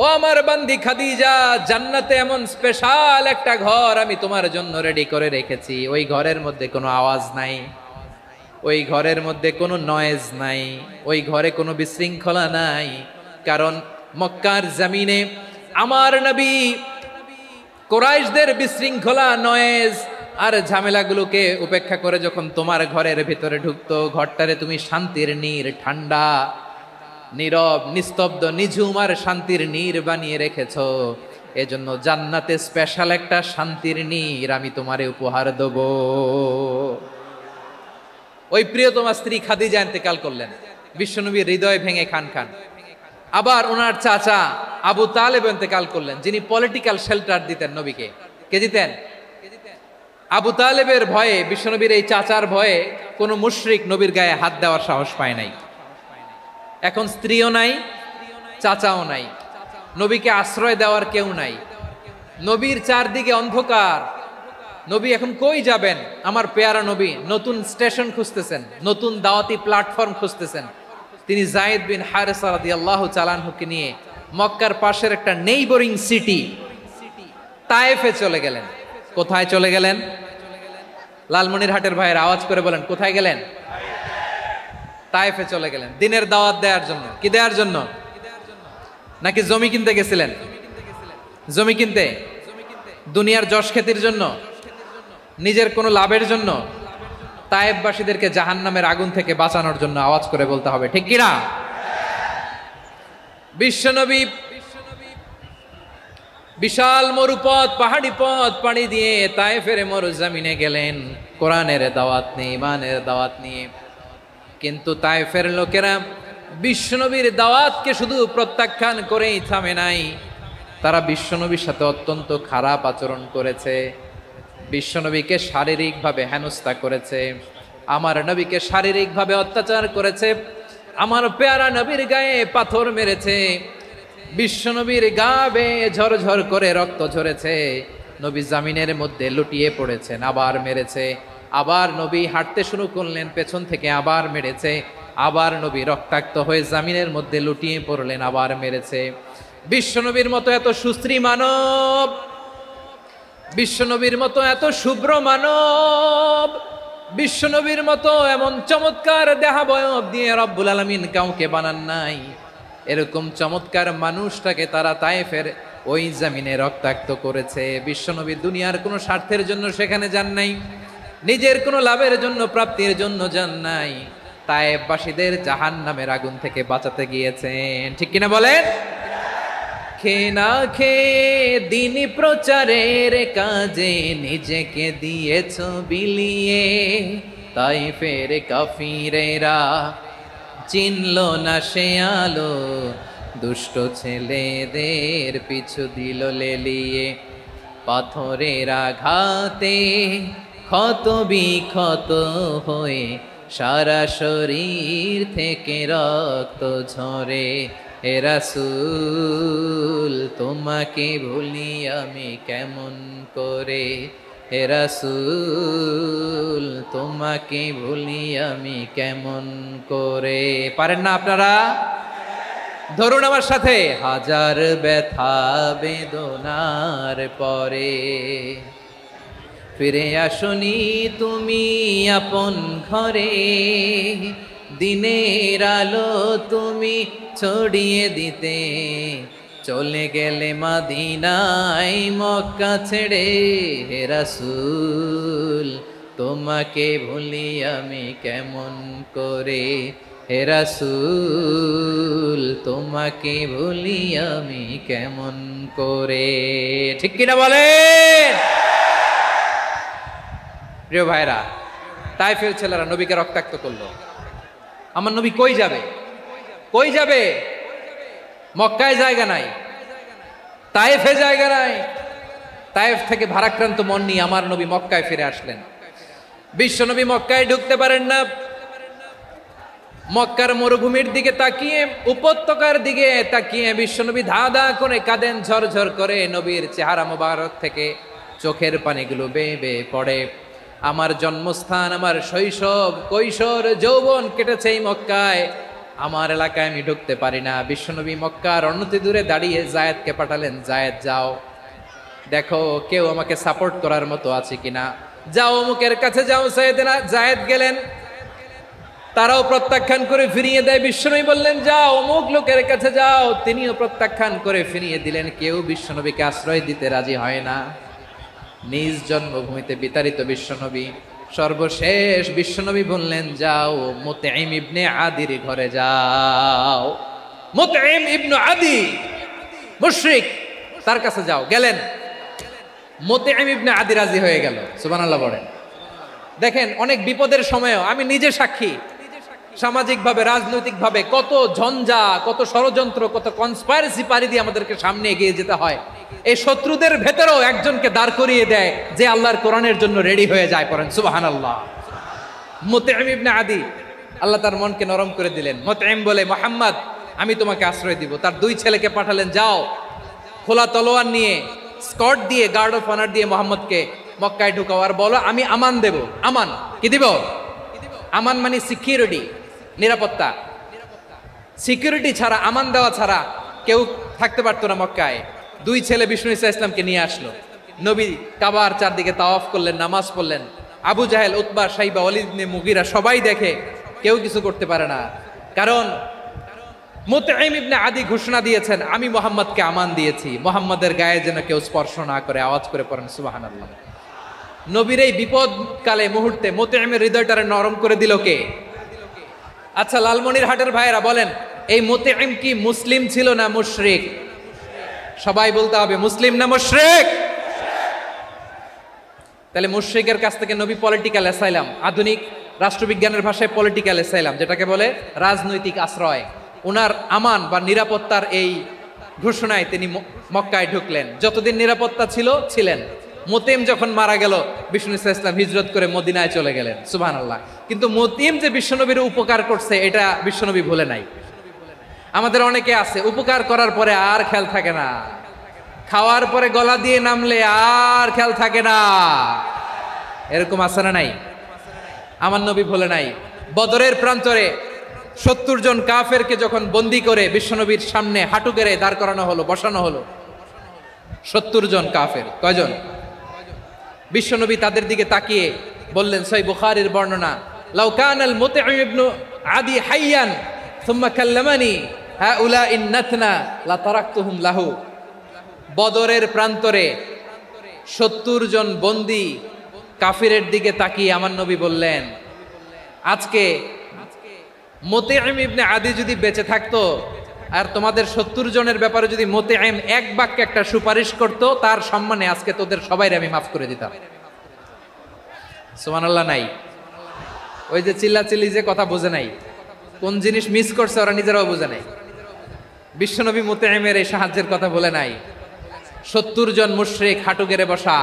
Speaker 1: ও আমার বান্দি খাদিজা, জান্নাতে এমন স্পেশাল একটা ঘর আমি তোমার জন্য রেডি করে রেখেছি। ওই ঘরের মধ্যে কোনো আওয়াজ নাই, ওই ঘরের মধ্যে কোনো নয়েজ নাই, ওই ঘরে কোনো বিশৃঙ্খলা নাই। কারণ মক্কার জমিনে আমার নবী কুরাইশদের বিশৃঙ্খলা, নয়েজ আর ঝামেলাগুলোকে উপেক্ষা করে যখন তোমার ঘরের ভিতরে ঢুকতো, ঘরটারে তুমি শান্তির নীড়, ঠান্ডা, নীরব, নিস্তব্ধ, নিঝুম আর শান্তির নীড় বানিয়ে রেখেছো। এজন্য জান্নাতে স্পেশাল একটা শান্তির নীড় আমি তোমারে উপহার দেব। ওই প্রিয়তমা স্ত্রী খাদিজা ইন্তেকাল করলেন, বিশ্বনবীর হৃদয় ভেঙে খান খান। আবার ওনার চাচা আবু তালেব ইন্তেকাল করলেন, যিনি পলিটিক্যাল শেল্টার দিতেন নবীকে। কে দিতেন? আবু তালেবের ভয়ে, বিশ্বনবীর এই চাচার ভয়ে কোনো মুশরিক নবীর গায়ে হাত দেওয়ার সাহস পায় নাই। এখন স্ত্রীও নাই, চাচাও নাই, নবীকে আশ্রয় দেওয়ার কেউ নাই। নবীর চারদিকে অন্ধকার, নবী এখন কই যাবেন? আমার পেয়ারা নবী নতুন স্টেশন খুঁজতেছেন, নতুন দাওয়াতি প্ল্যাটফর্ম খুঁজতেছেন। তিনি যায়েদ বিন হারেসা রাদিয়াল্লাহু তাআলা আনহুকে নিয়ে মক্কার পাশের একটা নেইবরিং সিটি তায়েফে চলে গেলেন। কোথায় চলে গেলেন? লালমনিরহাটের ভাইয়ের আওয়াজ করে বলেন, কোথায় গেলেন? তায়েফে চলে গেলেন দিনের দাওয়াত দেওয়ার জন্য। কি দেওয়ার জন্য? নাকি জমি কিনতে গেছিলেন? জমি কিনতে, দুনিয়ার যশ খ্যাতির জন্য, নিজের কোনো লাভের জন্য? তায়েফবাসীদেরকে জাহান্নামের আগুন থেকে বাঁচানোর জন্য। আওয়াজ করে বলতে হবে, ঠিক কিনা? বিশ্বনবী বিশাল মরুপথ, পাহাড়ি পথ পাড়ি দিয়ে তায়েফের মরুজমিনে গেলেন কোরআনের দাওয়াত নিয়ে, ইমানের দাওয়াত নিয়ে। কিন্তু তায়েফের লোকেরা বিশ্বনবীর দাওয়াতকে শুধু প্রত্যাখ্যান করেই থামে নাই, তারা বিশ্বনবীর সাথে অত্যন্ত খারাপ আচরণ করেছে। বিশ্বনবীকে শারীরিকভাবে হেনস্থা করেছে, আমার নবীকে শারীরিকভাবে অত্যাচার করেছে, আমার পেয়ারা নবীর গায়ে পাথর মেরেছে, বিশ্বনবীর গা বেয়ে ঝরঝর করে রক্ত ঝরেছে, নবী জামিনের মধ্যে লুটিয়ে পড়েছেন, আবার মেরেছে। আবার নবী হাঁটতে শুরু করলেন, পেছন থেকে আবার মেরেছে। আবার নবী রক্তাক্ত হয়ে জামিনের মধ্যে লুটিয়ে পড়লেন, আবার মেরেছে। বিশ্বনবীর মতো এত সুশ্রী মানব, বিশ্বনবীর মতো এত শুভ্র মানব, বিশ্বনবীর মতো এমন চমৎকার দেহাবয়ব দিয়ে রব্বুল আলামিন কাউকে বানান নাই। এরকম চমৎকার মানুষটাকে তারা তায়েফের ওই জমিনে রক্তাক্ত করেছে। বিশ্বনবী দুনিয়ার কোনো স্বার্থের জন্য সেখানে যান নাই, নিজের কোনো লাভের জন্য, প্রাপ্তির জন্য যান নাই। তায়েফবাসীদের জাহান্নামের আগুন থেকে বাঁচাতে গিয়েছেন। ঠিক কিনা বলেন? খেয়ে না খেয়ে দিন প্রচারের কাজে নিজেকে দিয়েছ বিলিয়ে, তাইফের কাফিরেরা চিনল না সে আলো, দুষ্ট ছেলেদের পিছু দিল লেলিয়ে। পাথরের আঘাতে ক্ষত বিক্ষত হয়ে সারা শরীর থেকে রক্ত ঝরে। হে রাসূল তোমাকে ভুলি আমি কেমন করে, হে রাসূল তোমাকে ভুলি আমি কেমন করে। পারেন না আপনারা? ধরুন আমার সাথে। হাজার ব্যথা বেদনার পরে ফিরে আসনি তুমি আপন ঘরে, দিনের আলো তুমি ছড়িয়ে দিতে চলে গেলে মদিনায় মক্কা ছেড়ে। হে রাসূল তোমাকে ভুলি আমি কেমন করে, হে রাসূল তোমাকে ভুলি আমি কেমন করে। ঠিক কিনা বলেন? প্রিয় ভাইরা, তাইফের ছেলেরা নবীকে রক্তাক্ত করলো। আমার নবী কই যাবে? কই যাবে? মক্কায় জায়গা নাই, তাইফে জায়গা নাই। তাইফ থেকে ভারাক্রান্ত মন নিয়ে আমার নবী মক্কায় ফিরে আসলেন। বিশ্ব নবী মক্কায় ঢুকতে পারেন না। মক্কার মরুভূমির দিকে তাকিয়ে, উপত্যকার দিকে তাকিয়ে বিশ্বনবী ধা ধা করে কাঁদেন, ঝরঝর করে। নবীর চেহারা মোবারক থেকে চোখের পানিগুলো বেয়ে বেয়ে পড়ে। আমার জন্মস্থান, আমার শৈশব, কৈশোর, যৌবন কেটেছে এই মক্কায়। আমার এলাকায় আমি ঢুকতে পারি না। বিশ্বনবী মক্কার অনতি দূরে দাঁড়িয়ে জায়েদকে পাঠালেন, জায়েদ যাও দেখো কেউ আমাকে সাপোর্ট করার মতো আছে কিনা, যাও অমুকের কাছে যাও। জায়েদ গেলেন, তারাও প্রত্যাখ্যান করে ফিরিয়ে দেয়। বিশ্বনবী বললেন যাও অমুক লোকের কাছে যাও, তিনিও প্রত্যাখ্যান করে ফিরিয়ে দিলেন। কেউ বিশ্বনবীকে আশ্রয় দিতে রাজি হয় না। নিজ জন্মভূমিতে বিতাড়িত বিশ্বনবী, সর্বশেষ বিশ্বনবী বললেন যাও মুতঈম ইবনে আদির ঘরে যাও। মুতঈম ইবনে আদি মুশরিক, তার কাছে যাও। গেলেন, মুতঈম ইবনে আদি রাজি হয়ে গেল। সুবহানাল্লাহ বলেন। দেখেন, অনেক বিপদের সময়ও আমি নিজে সাক্ষী, সামাজিকভাবে রাজনৈতিকভাবে কত ঝঞ্ঝা, কত ষড়যন্ত্র, কত কনস্পাইরেসি পাড়ি দিয়ে আমাদেরকে সামনে এগিয়ে যেতে হয়। এই শত্রুদের ভেতরেও একজনকে দাঁড় করিয়ে দেয় যে আল্লাহর কোরআনের জন্য রেডি হয়ে যায়। পড়েন সুবহানাল্লাহ। মুতঈম ইবনে আদি, আল্লাহ তার মনকে নরম করে দিলেন। মুতঈম বলে মুহাম্মদ আমি তোমাকে আশ্রয় দিব। তার দুই ছেলেকে পাঠালেন, যাও খোলা তলোয়ার নিয়ে, স্কট দিয়ে, গার্ড অফ অনার দিয়ে মুহাম্মদকে মক্কায় ঢুকাও আর বলো আমি আমান দেব। আমান কি দিব? আমান মানে সিকিউরিটি, নিরাপত্তা। সিকিউরিটি ছাড়া, আমান দেওয়া ছাড়া কেউ থাকতে পারতো না মক্কায়। দুই ছেলে বিষ্ণু ইসা ইসলামকে নিয়ে আসলো। নবী কাবার চারদিকে তাওয়াফ করলেন, নামাজ পড়লেন। আবু জাহেল, উতবা, সাইবা, ওয়ালিদ ইবনে মুগীরা সবাই দেখে, কেউ কিছু করতে পারে না। কারণ মুতঈম ইবনে আদি ঘোষণা দিয়েছেন আমি মুহাম্মদকে আমান দিয়েছি, মুহাম্মদের গায়ে যেন কেউ স্পর্শ না করে। আওয়াজ করে পড়েন সুবহানাল্লাহ। নবীর এই বিপদকালে মুহূর্তে মুতঈমের হৃদয়টারে নরম করে দিল কে? আচ্ছা লালমনিরহাটের ভাইয়েরা বলেন, এই মুতঈম কি মুসলিম ছিল না মুশরিক? সবাই বলতে হবে মুসলিম না মুশরিক? তাহলে মুশরিকের কাছ থেকে নবী পলিটিক্যাল অ্যাসাইলাম, আধুনিক রাষ্ট্রবিজ্ঞানের ভাষায় পলিটিক্যাল অ্যাসাইলাম, যেটাকে বলে রাজনৈতিক আশ্রয়, ওনার আমান বা নিরাপত্তার এই ঘোষণায় তিনি মক্কায় ঢুকলেন। যতদিন নিরাপত্তা ছিল ছিলেন। মুতঈম যখন মারা গেল, বিষ্ণু ইসলাম হিজরত করে মদিনায় চলে গেলেন। সুবহানাল্লাহ। কিন্তু মুতঈম যে বিশ্বনবীর উপকার করছে এটা বিশ্বনবী ভুলে নাই। আমাদের অনেকে আছে উপকার করার পরে আর খেয়াল থাকে না, খাওয়ার পরে গলা দিয়ে নামলে আর খেয়াল থাকে না। এরকম আছে না নাই? আমার নবী ভুলে নাই। বদরের প্রান্তরে 70 জন কাফেরকে যখন বন্দী করে বিশ্বনবীর সামনে হাঁটু গেড়ে দাঁড় করানো হলো, বসানো হলো, 70 জন কাফের। কয়জন? বিশ্বনবী তাদের দিকে তাকিয়ে বললেন, সহিহ বুখারীর বর্ণনা, লাউ কানাল মুতঈম ইবনে আদি হাইয়ান সুম্মা কাল্লামানি হাউলাই নাতনা লা তারাকতুহুম লাহু। বদরের প্রান্তরে 70 জন বন্দী কাফিরের দিকে তাকিয়ে আমার নবী বললেন, আজকে মুতঈম ইবনে আদি যদি বেঁচে থাকতো আর তোমাদের 70 জনের ব্যাপারে যদি মুতঈম এক বাক্যে একটা সুপারিশ করত, তার সম্মানে আজকে তোদের সবাইরে আমি মাফ করে দিতাম। সুবহানাল্লাহ নাই? ওই যে চিল্লাচিল্লি যে কথা বোঝে নাই, কোন জিনিস মিস করছে ওরা নিজেরাও বোঝে নাই। বিশ্বনবী মুতঈমের এই সাহায্যের কথা বলে নাই। 70 জন মুশরিক হাঁটু গেড়ে বসা,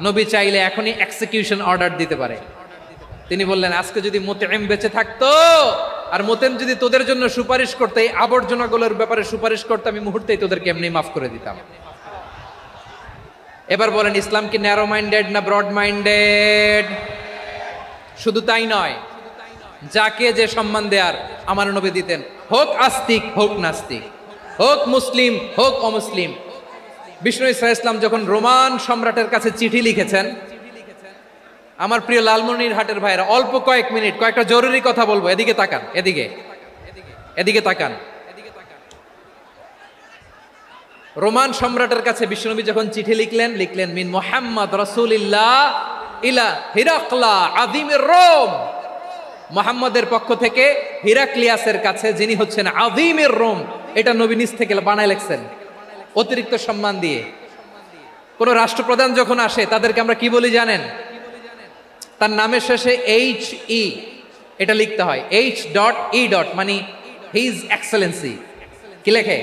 Speaker 1: নবী চাইলে এখনই এক্সিকিউশন অর্ডার দিতে পারে। তিনি বললেন আজকে যদি মুতঈম বেঁচে থাকতো আর মুতঈম যদি তোদের জন্য সুপারিশ করতে, এই আবর্জনাগুলোর ব্যাপারে সুপারিশ করতে, আমি মুহূর্তেই তোদেরকে এমনি মাফ করে দিতাম। এবার বলেন ইসলাম কি ন্যারো মাইন্ডেড না ব্রড মাইন্ডেড? শুধু তাই নয়, যাকে যে সম্মান দেয়ার আমার নবী দিতেন, হোক আস্তিক হোক নাস্তিক, হোক মুসলিম হোক অমুসলিম। বিষ্ণু ইসলাম যখন রোমান সম্রাটের কাছে চিঠি লিখেছেন, আমার প্রিয় লালমনিরহাটের ভাইরা অল্প কয়েক মিনিট কয়েকটা জরুরি কথা বলবো, এদিকে তাকান, এদিকে তাকান। রোমান সম্রাটের কাছে বিশ্বনবী যখন চিঠি লিখলেন মিন মুহাম্মদ রাসূলিল্লাহ ইলা হিরাকলা আযীমির রোম, মুহাম্মদের পক্ষ থেকে হিরাক্লিয়াসের কাছে, যিনি হচ্ছেন আযীমির রোম। এটা নবী নিজ থেকে বানায় লিখছেন অতিরিক্ত সম্মান দিয়ে। কোন রাষ্ট্রপ্রধান যখন আসে তাদেরকে আমরা কি বলি জানেন? তার নামের শেষে HE এটা লিখতে হয়, H.E. মানে হিজ এক্সেলেন্সি। কি লেখে?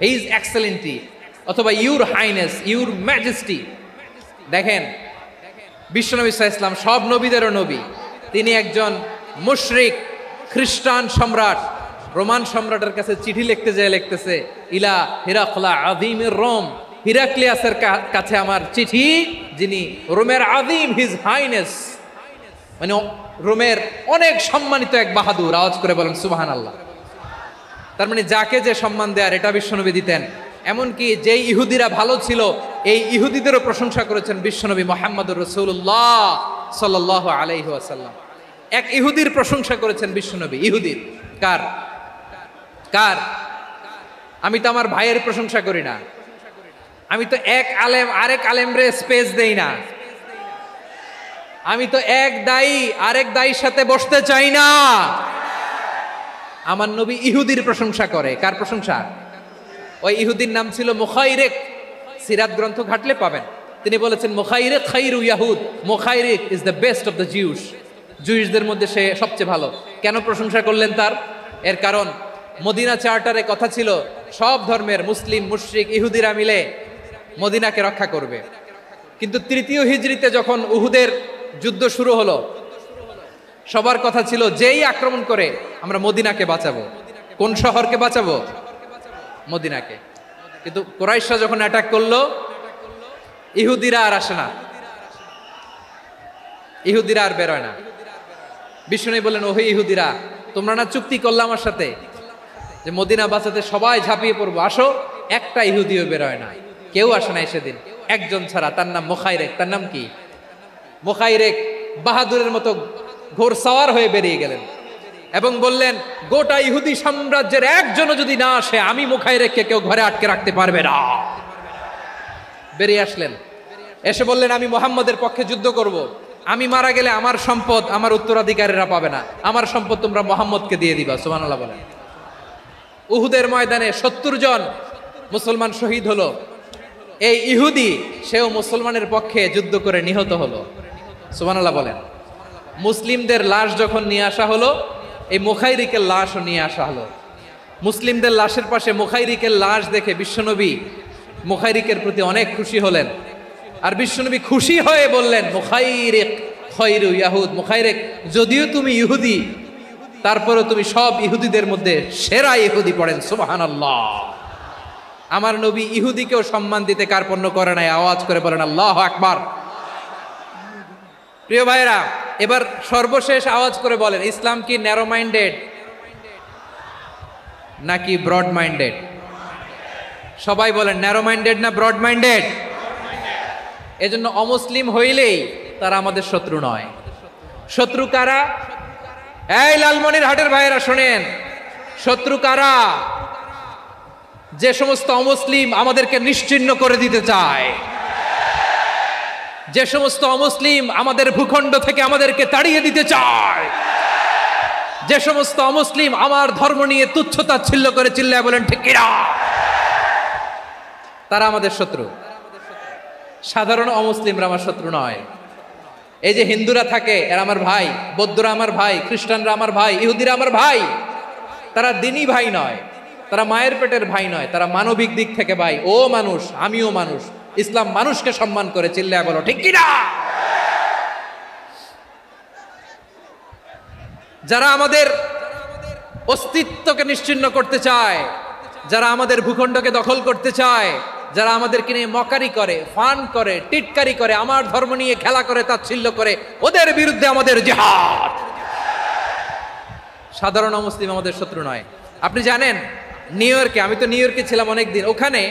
Speaker 1: হিজ এক্সেলেন্টি, অথবা ইউর হাইনেস, ইউর ম্যাজেস্টি। দেখেন বিশ্বনবী সাল্লাল্লাহু আলাইহি ওয়াসাল্লাম সব নবীদেরও নবী, তিনি একজন মুশরিক খ্রিস্টান সম্রাট রোমান সম্রাটের কাছে চিঠি লিখতে যায়, লিখতেছে ইলা হিরাকলা আযীমির রোম, হিরাক্লিয়াসের কাছে আমার চিঠি, যিনি রোমের আযীম, হিজ হাইনেস, মানে রোমের অনেক সম্মানিত এক বাহাদুর। আওয়াজ করে বলেন সুবহানাল্লাহ। তার মানে যাকে যে সম্মান দেয়ার এটা বিশ্বনবী দিতেন। এমনকি যেই ইহুদিরা ভালো ছিল, এই ইহুদিদেরও প্রশংসা করেছেন বিশ্বনবী মুহাম্মদুর রাসূলুল্লাহ সাল্লাল্লাহু আলাইহি ওয়াসাল্লাম। এক ইহুদির প্রশংসা করেছেন বিশ্বনবী। ইহুদির কার? আমি তো আমার ভাইয়ের প্রশংসা করি না, আমি তো এক আলেম আরেক আলেমরে স্পেস দেই না, আমি তো এক দায়ী আরেক দায়ীর সাথে বসতে চাই না। আমার নবী ইহুদির প্রশংসা করে। কার প্রশংসা? ওই ইহুদির নাম ছিল মুখাইরিক। সিরাত গ্রন্থ ঘাটলে পাবেন। তিনি বলেছেন মুখাইরিক খাইরু ইয়াহুদ, Mukhayriq is the best of the Jews. জুইশদের মধ্যে সে সবচেয়ে ভালো। কেন প্রশংসা করলেন তার? এর কারণ মদিনা চার্টারে কথা ছিল সব ধর্মের মুসলিম মুশরিক ইহুদিরা মিলে মদিনাকে রক্ষা করবে। কিন্তু তৃতীয় হিজরিতে যখন উহুদের যুদ্ধ শুরু হলো, সবার কথা ছিল যেই আক্রমণ করে আমরা মদিনাকে বাঁচাবো। কোন শহরকে বাঁচাবো? মদিনাকে। কিন্তু কুরাইশরা যখন অ্যাটাক করলো, ইহুদিরা আর আসে না, ইহুদিরা আর বেরোয় না। বিষ্ণু বললেন ওহে ইহুদিরা, তোমরা না চুক্তি করলে আমার সাথে যে মদিনা বাঁচাতে সবাই ঝাঁপিয়ে পড়বো, আসো। একটা ইহুদিও বেরোয় না, কেউ আসে নাই সেদিন, একজন ছাড়া। তার নাম মুখাইরেক। তার নাম কি? মুখাইরেক বাহাদুরের মতো ঘোড়সাওয়ার হয়ে বেরিয়ে গেলেন এবং বললেন গোটা ইহুদি সাম্রাজ্যের একজনও যদি না আসে, আমি মুখাইরেককে কেউ ঘরে আটকে রাখতে পারবে না। বেরিয়ে আসলেন, এসে বললেন আমি মুহাম্মদের পক্ষে যুদ্ধ করব। আমি মারা গেলে আমার সম্পদ আমার উত্তরাধিকারীরা পাবে না, আমার সম্পদ তোমরা মুহাম্মদকে দিয়ে দিবা। সুবহানাল্লাহ বলেন। উহুদের ময়দানে 70 জন মুসলমান শহীদ হলো। এই ইহুদি সেও মুসলমানের পক্ষে যুদ্ধ করে নিহত হলো। সুবহানাল্লাহ বলেন। মুসলিমদের লাশ যখন নিয়ে আসা হলো, এই মুখাইরিকের লাশও নিয়ে আসা হলো। মুসলিমদের লাশের পাশে মুখাইরিকের লাশ দেখে বিশ্বনবী মুখাইরিকের প্রতি অনেক খুশি হলেন। আর বিশ্বনবী খুশি হয়ে বললেন মুখাইরিক খায়রু ইয়াহুদ, মুখাইরিক যদিও তুমি ইহুদি, তারপরেও তুমি সব ইহুদিদের মধ্যে সেরা ইহুদি। পড়েন সুবহানাল্লাহ। আমার নবী ইহুদিকেও সম্মান দিতে কার্পণ্য করে নাই। আওয়াজ করে বলেন আল্লাহু আকবার। প্রিয় ভাইরা, এবার সর্বশেষ আওয়াজ করে বলেন ইসলাম কি ন্যারো মাইন্ডেড নাকি ব্রড মাইন্ডেড? সবাই বলেন ন্যারো মাইন্ডেড না ব্রড মাইন্ডেড? এজন্য অমুসলিম হইলেই তারা আমাদের শত্রু নয়। শত্রু কারা? এই লালমনিরহাটের ভাইয়েরা শোনেন, শত্রু কারা? যে সমস্ত অমুসলিম আমাদেরকে নিশ্চিহ্ন করে দিতে চায়, যে সমস্ত অমুসলিম আমাদের ভূখণ্ড থেকে আমাদেরকে তাড়িয়ে দিতে চায়, যে সমস্ত অমুসলিম আমার ধর্ম নিয়ে তুচ্ছতাচ্ছিল্য করে চিল্লায় বলেন ঠিক কিনা, তারা আমাদের শত্রু। সাধারণ অমুসলিমরা আমার শত্রু নয়। এই যে হিন্দুরা থাকে এরা আমার ভাই, বৌদ্ধরা আমার ভাই, খ্রিস্টানরা আমার ভাই, ইহুদিরা আমার ভাই। তারা দিনই ভাই নয়, তারা মায়ের পেটের ভাই নয়, তারা মানবিক দিক থেকে ভাই। ও মানুষ, আমিও মানুষ। ইসলাম মানুষকে সম্মান করে, চিল্লায় বলো ঠিক কিনা। যারা আমাদের অস্তিত্বকে নিশ্চিহ্ন করতে চায়, যারা আমাদের ভূখণ্ডকে দখল করতে চায়, যারা আমাদেরকে নিয়ে মকারি করে, ফান করে, টিটকারি করে, আমার ধর্ম নিয়ে খেলা করে, তাচ্ছিল্য করে, ওদের বিরুদ্ধে আমাদের জিহাদ। সাধারণ মুসলিম আমাদের শত্রু নয়। আপনি জানেন নিউ ইয়র্কে, আমি তো নিউ ইয়র্কে ছিলাম অনেকদিন, ওখানে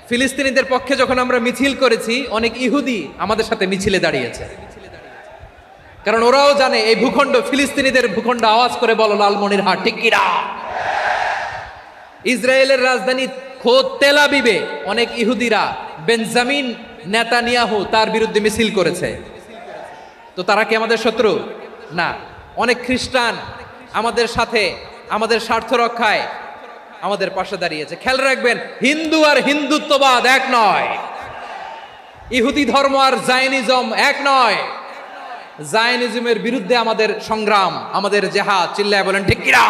Speaker 1: ফিলিস্তিনিদের পক্ষে যখন আমরা মিছিল করেছি, অনেক ইহুদি আমাদের সাথে মিছিলে দাঁড়িয়েছে। কারণ ওরাও জানে এই ভূখণ্ড ফিলিস্তিনিদের ভূখণ্ড। আওয়াজ করে বলো লালমনিরহাট ঠিক কিনা। ইসরায়েলের রাজধানী খোদ তেল আবিবে অনেক ইহুদিরা বেঞ্জামিন নেতানিয়াহু তার বিরুদ্ধে মিছিল করেছে। তো তারা কি আমাদের শত্রু? না। অনেক খ্রিস্টান আমাদের সাথে, আমাদের স্বার্থ রক্ষায় আমাদের পাশে দাঁড়িয়েছে। খেয়াল রাখবেন, হিন্দু আর হিন্দুত্ববাদ এক নয়, ইহুদি ধর্ম আর জায়নিজম এক নয়। জায়নিজমের বিরুদ্ধে আমাদের সংগ্রাম, আমাদের জেহাদ, চিল্লায় বলেন ঠিক কিনা।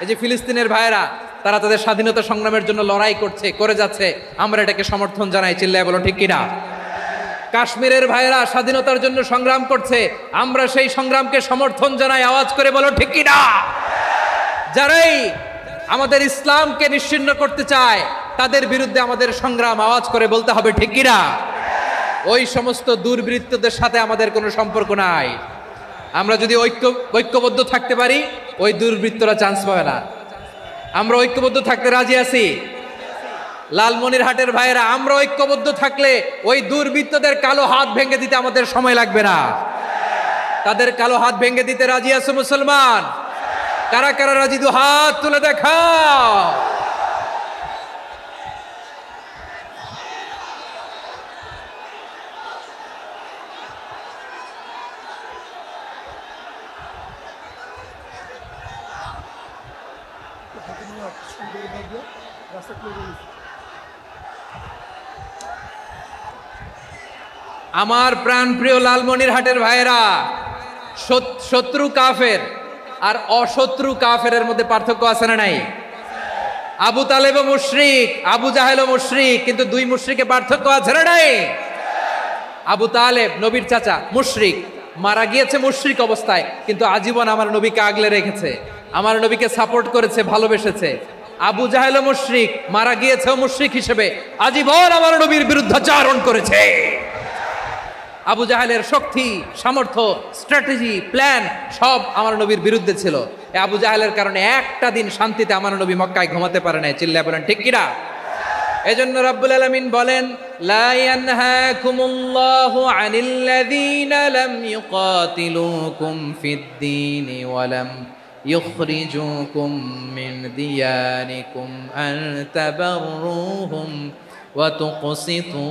Speaker 1: এই যে ফিলিস্তিনের ভাইয়েরা, তারা তাদের স্বাধীনতা সংগ্রামের জন্য লড়াই করছে, করে যাচ্ছে, আমরা এটাকে সমর্থন জানাই, চিল্লায় বলো ঠিক কিনা। কাশ্মীরের ভাইয়েরা স্বাধীনতার জন্য সংগ্রাম করছে, আমরা সেই সংগ্রামকে সমর্থন জানাই, আওয়াজ করে বলো ঠিক কিনা। যারাই আমাদের ইসলামকে নিশ্চিহ্ন করতে চায় তাদের বিরুদ্ধে আমাদের সংগ্রাম, আওয়াজ করে বলতে হবে ঠিক কিনা। ওই সমস্ত দুর্বৃত্তদের সাথে আমাদের কোনো সম্পর্ক নাই। আমরা যদি ঐক্যবদ্ধ থাকতে পারি, ওই দুর্বৃত্তরা চান্স পাবে না। আমরা ঐক্যবদ্ধ থাকতে রাজি আছি। লালমনিরহাটের ভাইয়েরা, আমরা ঐক্যবদ্ধ থাকলে ওই দুর্বৃত্তদের কালো হাত ভেঙে দিতে আমাদের সময় লাগবে না। তাদের কালো হাত ভেঙে দিতে রাজি আছে মুসলমান? কারা কারা রাজি? দু হাত তুলে দেখাও। আমার প্রাণ প্রিয় লালমনিরহাটের ভাইয়েরা, শত্রু কাফের আর অশত্রু কাফেরের মধ্যে পার্থক্য আছে না নাই? আবু তালেব মুশরিক, আবু জাহেল মুশরিক, কিন্তু দুই মুশরিকে পার্থক্য আছে না নাই? আবু তালেব নবীর চাচা, মুশরিক, মারা গিয়েছে মুশরিক অবস্থায়, কিন্তু আজীবন আমার নবীকে আগলে রেখেছে, আমার নবীকে সাপোর্ট করেছে, ভালোবেসেছে। আবু জাহেল মুশরিক, মারা গিয়েছে মুশরিক হিসেবে, আজীবন আমার নবীর বিরুদ্ধাচারণ করেছে। আবু জাহেলের শক্তি, সামর্থ্য, স্ট্র্যাটেজি, প্ল্যান সব আমার নবীর বিরুদ্ধে ছিল। এই আবু জাহেলের কারণে একটা দিন শান্তিতে আমার নবী মক্কায় ঘুমাতে পারে নাই, চিল্লায় বলেন ঠিক কিনা। এজন্য রব্বুল আলামিন বলেন, লা ইয়ানহাকুমুল্লাহু আনিল্লাযীনা লাম ইউকাতিলুকুম ফিদ-দীন ওয়া লাম ইখরিজুকুম মিন দিয়ারিকুম আন তাবাররুহুম ওয়া তুকসিতু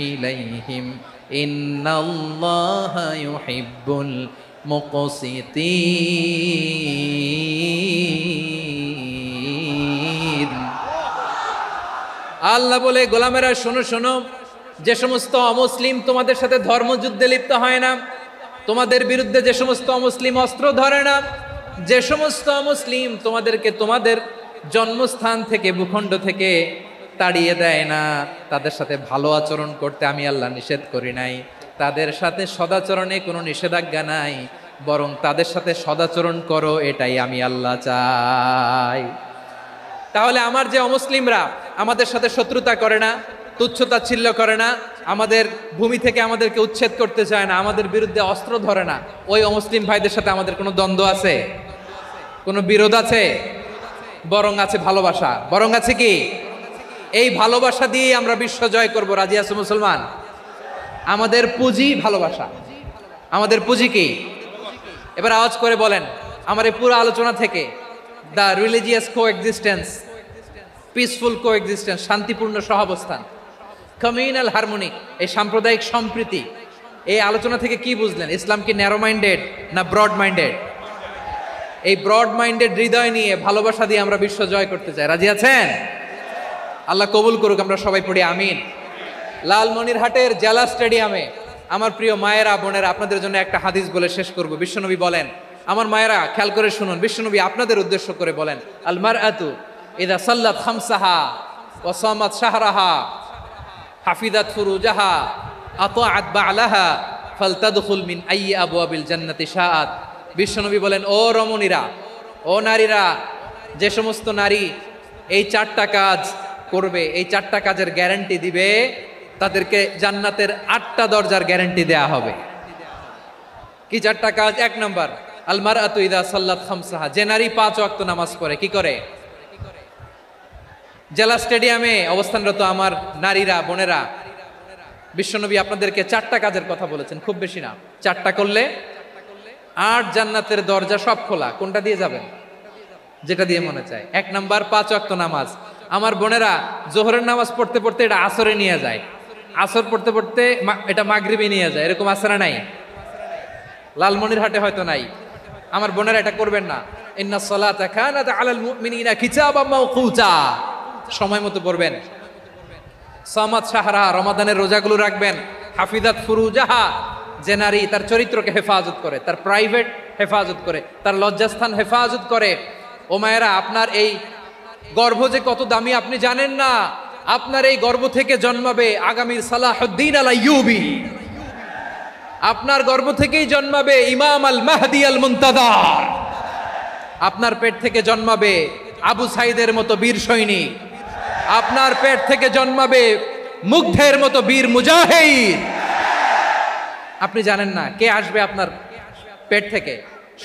Speaker 1: ইলাইহিম ইন্নাল্লাহা ইউহিব্বুল মুকসিতিন। আল্লাহ বলে, গোলামেরা শোনো শোনো, যে সমস্ত অমুসলিম তোমাদের সাথে ধর্মযুদ্ধে লিপ্ত হয় না, তোমাদের বিরুদ্ধে যে সমস্ত অমুসলিম অস্ত্র ধরে না, যে সমস্ত অমুসলিম তোমাদেরকে তোমাদের জন্মস্থান থেকে, ভূখণ্ড থেকে তাড়িয়ে দেয় না, তাদের সাথে ভালো আচরণ করতে আমি আল্লাহ নিষেধ করি নাই। তাদের সাথে সদাচরণে কোনো নিষেধাজ্ঞা নাই, বরং তাদের সাথে সদাচরণ করো, এটাই আমি আল্লাহ চাই। তাহলে আমার যে অমুসলিমরা আমাদের সাথে শত্রুতা করে না, তুচ্ছতাচ্ছিল্য করে না, আমাদের ভূমি থেকে আমাদেরকে উচ্ছেদ করতে চায় না, আমাদের বিরুদ্ধে অস্ত্র ধরে না, ওই অমুসলিম ভাইদের সাথে আমাদের কোনো দ্বন্দ্ব আছে? কোনো বিরোধ আছে? বরং আছে ভালোবাসা। বরং আছে কি? এই ভালোবাসা দিয়ে আমরা বিশ্ব জয় করব। রাজি আছো মুসলমান? আমাদের পুঁজি ভালোবাসা। আমাদের পুঁজি কি? এবার আওয়াজ করে বলেন আমার এই পুরো আলোচনা থেকে, the religious coexistence, peaceful coexistence, শান্তিপূর্ণ সহাবস্থান, কমিউনাল হারমোনি, এই সাম্প্রদায়িক সম্প্রীতি, এই আলোচনা থেকে কি বুঝলেন? ইসলাম কি ন্যারো মাইন্ডেড না ব্রড মাইন্ডেড? এই ব্রড মাইন্ডেড হৃদয় নিয়ে ভালোবাসা দিয়ে আমরা বিশ্ব জয় করতে চাই। রাজি আছেন? আল্লাহ কবুল করুক, আমরা সবাই পড়ি আমিন। লালমনিরহাটের জেলা স্টেডিয়ামে আমার প্রিয় মায়েরা বোনেরা, আপনাদের জন্য একটা হাদিস বলে শেষ করব। বিশ্বনবী বলেন, আমার মায়েরা খেয়াল করে শুনুন, বিশ্বনবী আপনাদের উদ্দেশ্য করে বলেন, আল মারআতু ইযা সাল্লাত খামসাহা ওয়া সামাত শাহরাহা হাফিজাত ফুরুজাহা আতাআত বা'লাহা ফালতাদখুল মিন আইয়ি আবওয়াবিল জান্নাতি শাআত। বিশ্বনবী বলেন, ও রমণীরা, ও নারীরা, যে সমস্ত নারী এই 4টা কাজ করবে, এই 4টা কাজের গ্যারান্টি দিবে, তাদেরকে জান্নাতের 8টা দরজার গ্যারান্টি দেয়া হবে। কি 4টা কাজ? 1 নাম্বার, আল মারআতু ইযা সাল্লাত খামসাহা, যে নারী 5 ওয়াক্ত নামাজ পড়ে। কি করে? জেলা স্টেডিয়ামে অবস্থানরত আমার নারীরা বোনেরা, বিশ্বনবী আপনাদেরকে 4টা কাজের কথা বলেছেন, খুব বেশি না। 4টা করলে 8 জান্নাতের দরজা সব খোলা। কোনটা দিয়ে যাবেন? যেটা দিয়ে মনে চায়। 1 নাম্বার 5 ওয়াক্ত নামাজ। আমার বোনেরা জোহরের নামাজ পড়তে পড়তে এটা আসরে নিয়ে যায়, আসর পড়তে পড়তে এটা মাগরিবে নিয়ে যায়। এরকম আসরে নাই? লালমনিরহাটে হয়তো নাই। আমার বোনেরা এটা করবেন না। ইন্নাস সালাতা কানাত আলাল মুমিনিনা কিতাবাম মাওকুতা, সময় মতো পড়বেন। সামাত শাহরা, রমাদানের রোজাগুলো রাখবেন। হাফিজাত ফুরুজাহা, যে নারী তার চরিত্রকে হেফাজত করে, তার প্রাইভেট হেফাজত করে, তার লজ্জাস্থান হেফাজত করে। ও মায়েরা, আপনার এই গর্ভ যে কত দামি আপনি জানেন না। আপনার এই গর্ভ থেকে জন্মাবে আগামীর সালাহুদ্দিন আল আইয়ুবী। আপনার গর্ভ থেকেই জন্মাবে ইমাম আল মাহদি আল মুনতাজার। আপনার পেট থেকে জন্মাবে আবু সাইদের মতো বীর সৈনিক। আপনার পেট থেকে জন্মাবে মুগ্ধের মতো বীর মুজাহিদ। আপনি জানেন না কে আসবে আপনার পেট থেকে।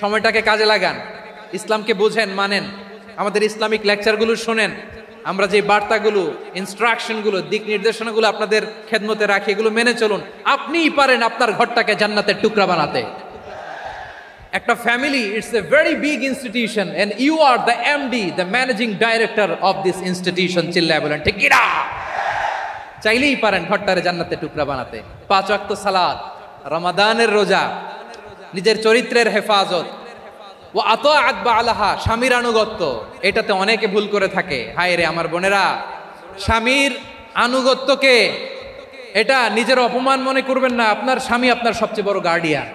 Speaker 1: সময়টাকে কাজে লাগান, ইসলামকে বুঝেন, মানেন, আমাদের ইসলামিক লেকচারগুলো শোনেন। আমরা যে বার্তাগুলো, ইনস্ট্রাকশনগুলো, দিক নির্দেশনাগুলো আপনাদের খেদমতে রাখি, এগুলো মেনে চলুন। আপনিই পারেন আপনার ঘরটাকে জান্নাতের টুকরা বানাতে। একটা family, it's a very big institution and you are the MD, the managing director of this institution. চিল্লায় বলেন ঠিক কি না? চাইলেই পারেন ঘরটারে জান্নাতের টুকরা বানাতে। 5 ওয়াক্ত সালাত, রমাদানের রোজা, নিজের চরিত্রের হেফাজত, ও আতাআত বা'লাহা, স্বামীর আনুগত্য। এটাতে অনেকে ভুল করে থাকে। হায় রে আমার বোনেরা, স্বামীর আনুগত্যকে এটা নিজের অপমান মনে করবেন না। আপনার স্বামী আপনার সবচেয়ে বড় গার্ডিয়ান,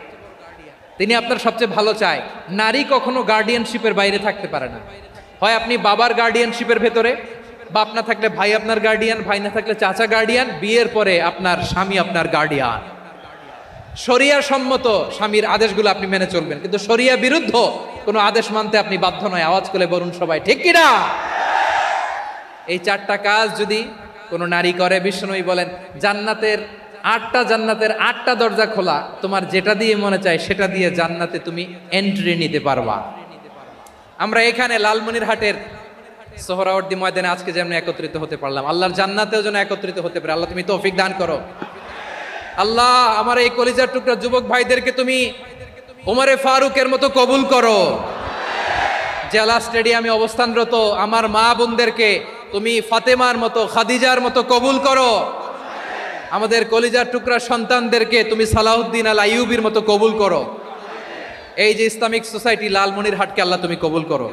Speaker 1: তিনি আপনার সবচেয়ে ভালো চায়। নারী কখনো গার্ডিয়ানশিপের বাইরে থাকতে পারে না। হয় আপনি বাবার গার্ডিয়ানশিপের ভেতরে, বাপ না থাকলে ভাই আপনার গার্ডিয়ান, ভাই না থাকলে চাচা গার্ডিয়ান, বিয়ের পরে আপনার স্বামী আপনার গার্ডিয়ান। শরিয়া সম্মত স্বামীর আদেশগুলো আপনি মেনে চলবেন, কিন্তু শরিয়া বিরুদ্ধ কোনো আদেশ মানতে আপনি বাধ্য নয়। আওয়াজ করে বলুন সবাই ঠিক কিনা? এই 4টা কাজ যদি কোনো নারী করে, বিশ্বনবী বলেন জান্নাতের 8টা দরজা খোলা। তোমার যেটা দিয়ে মনে চায় সেটা দিয়ে জান্নাতে তুমি এন্ট্রি নিতে পারবা। আমরা এখানে লালমনিরহাটের সোহরাওয়ার্দী ময়দানে আজকে যেমন একত্রিত হতে পারলাম, আল্লাহর জান্নাতেও যেন একত্রিত হতে পারে। আল্লাহ তুমি তৌফিক দান করো। আল্লাহ আমার এই কলিজার টুকরা যুবক ভাইদেরকে তুমি ওমরে ফারুকের মতো কবুল করো। জেলা স্টেডিয়ামে অবস্থানরত আমার মা বোনদেরকে তুমি ফাতেমার মতো, খাদিজার মতো কবুল করো। আমাদের কলিজার টুকরা সন্তানদেরকে তুমি সালাহুদ্দিন আল আইয়ুবীর মতো কবুল করো। এই যে ইসলামিক সোসাইটি লালমনিরহাটকে আল্লাহ তুমি কবুল করো।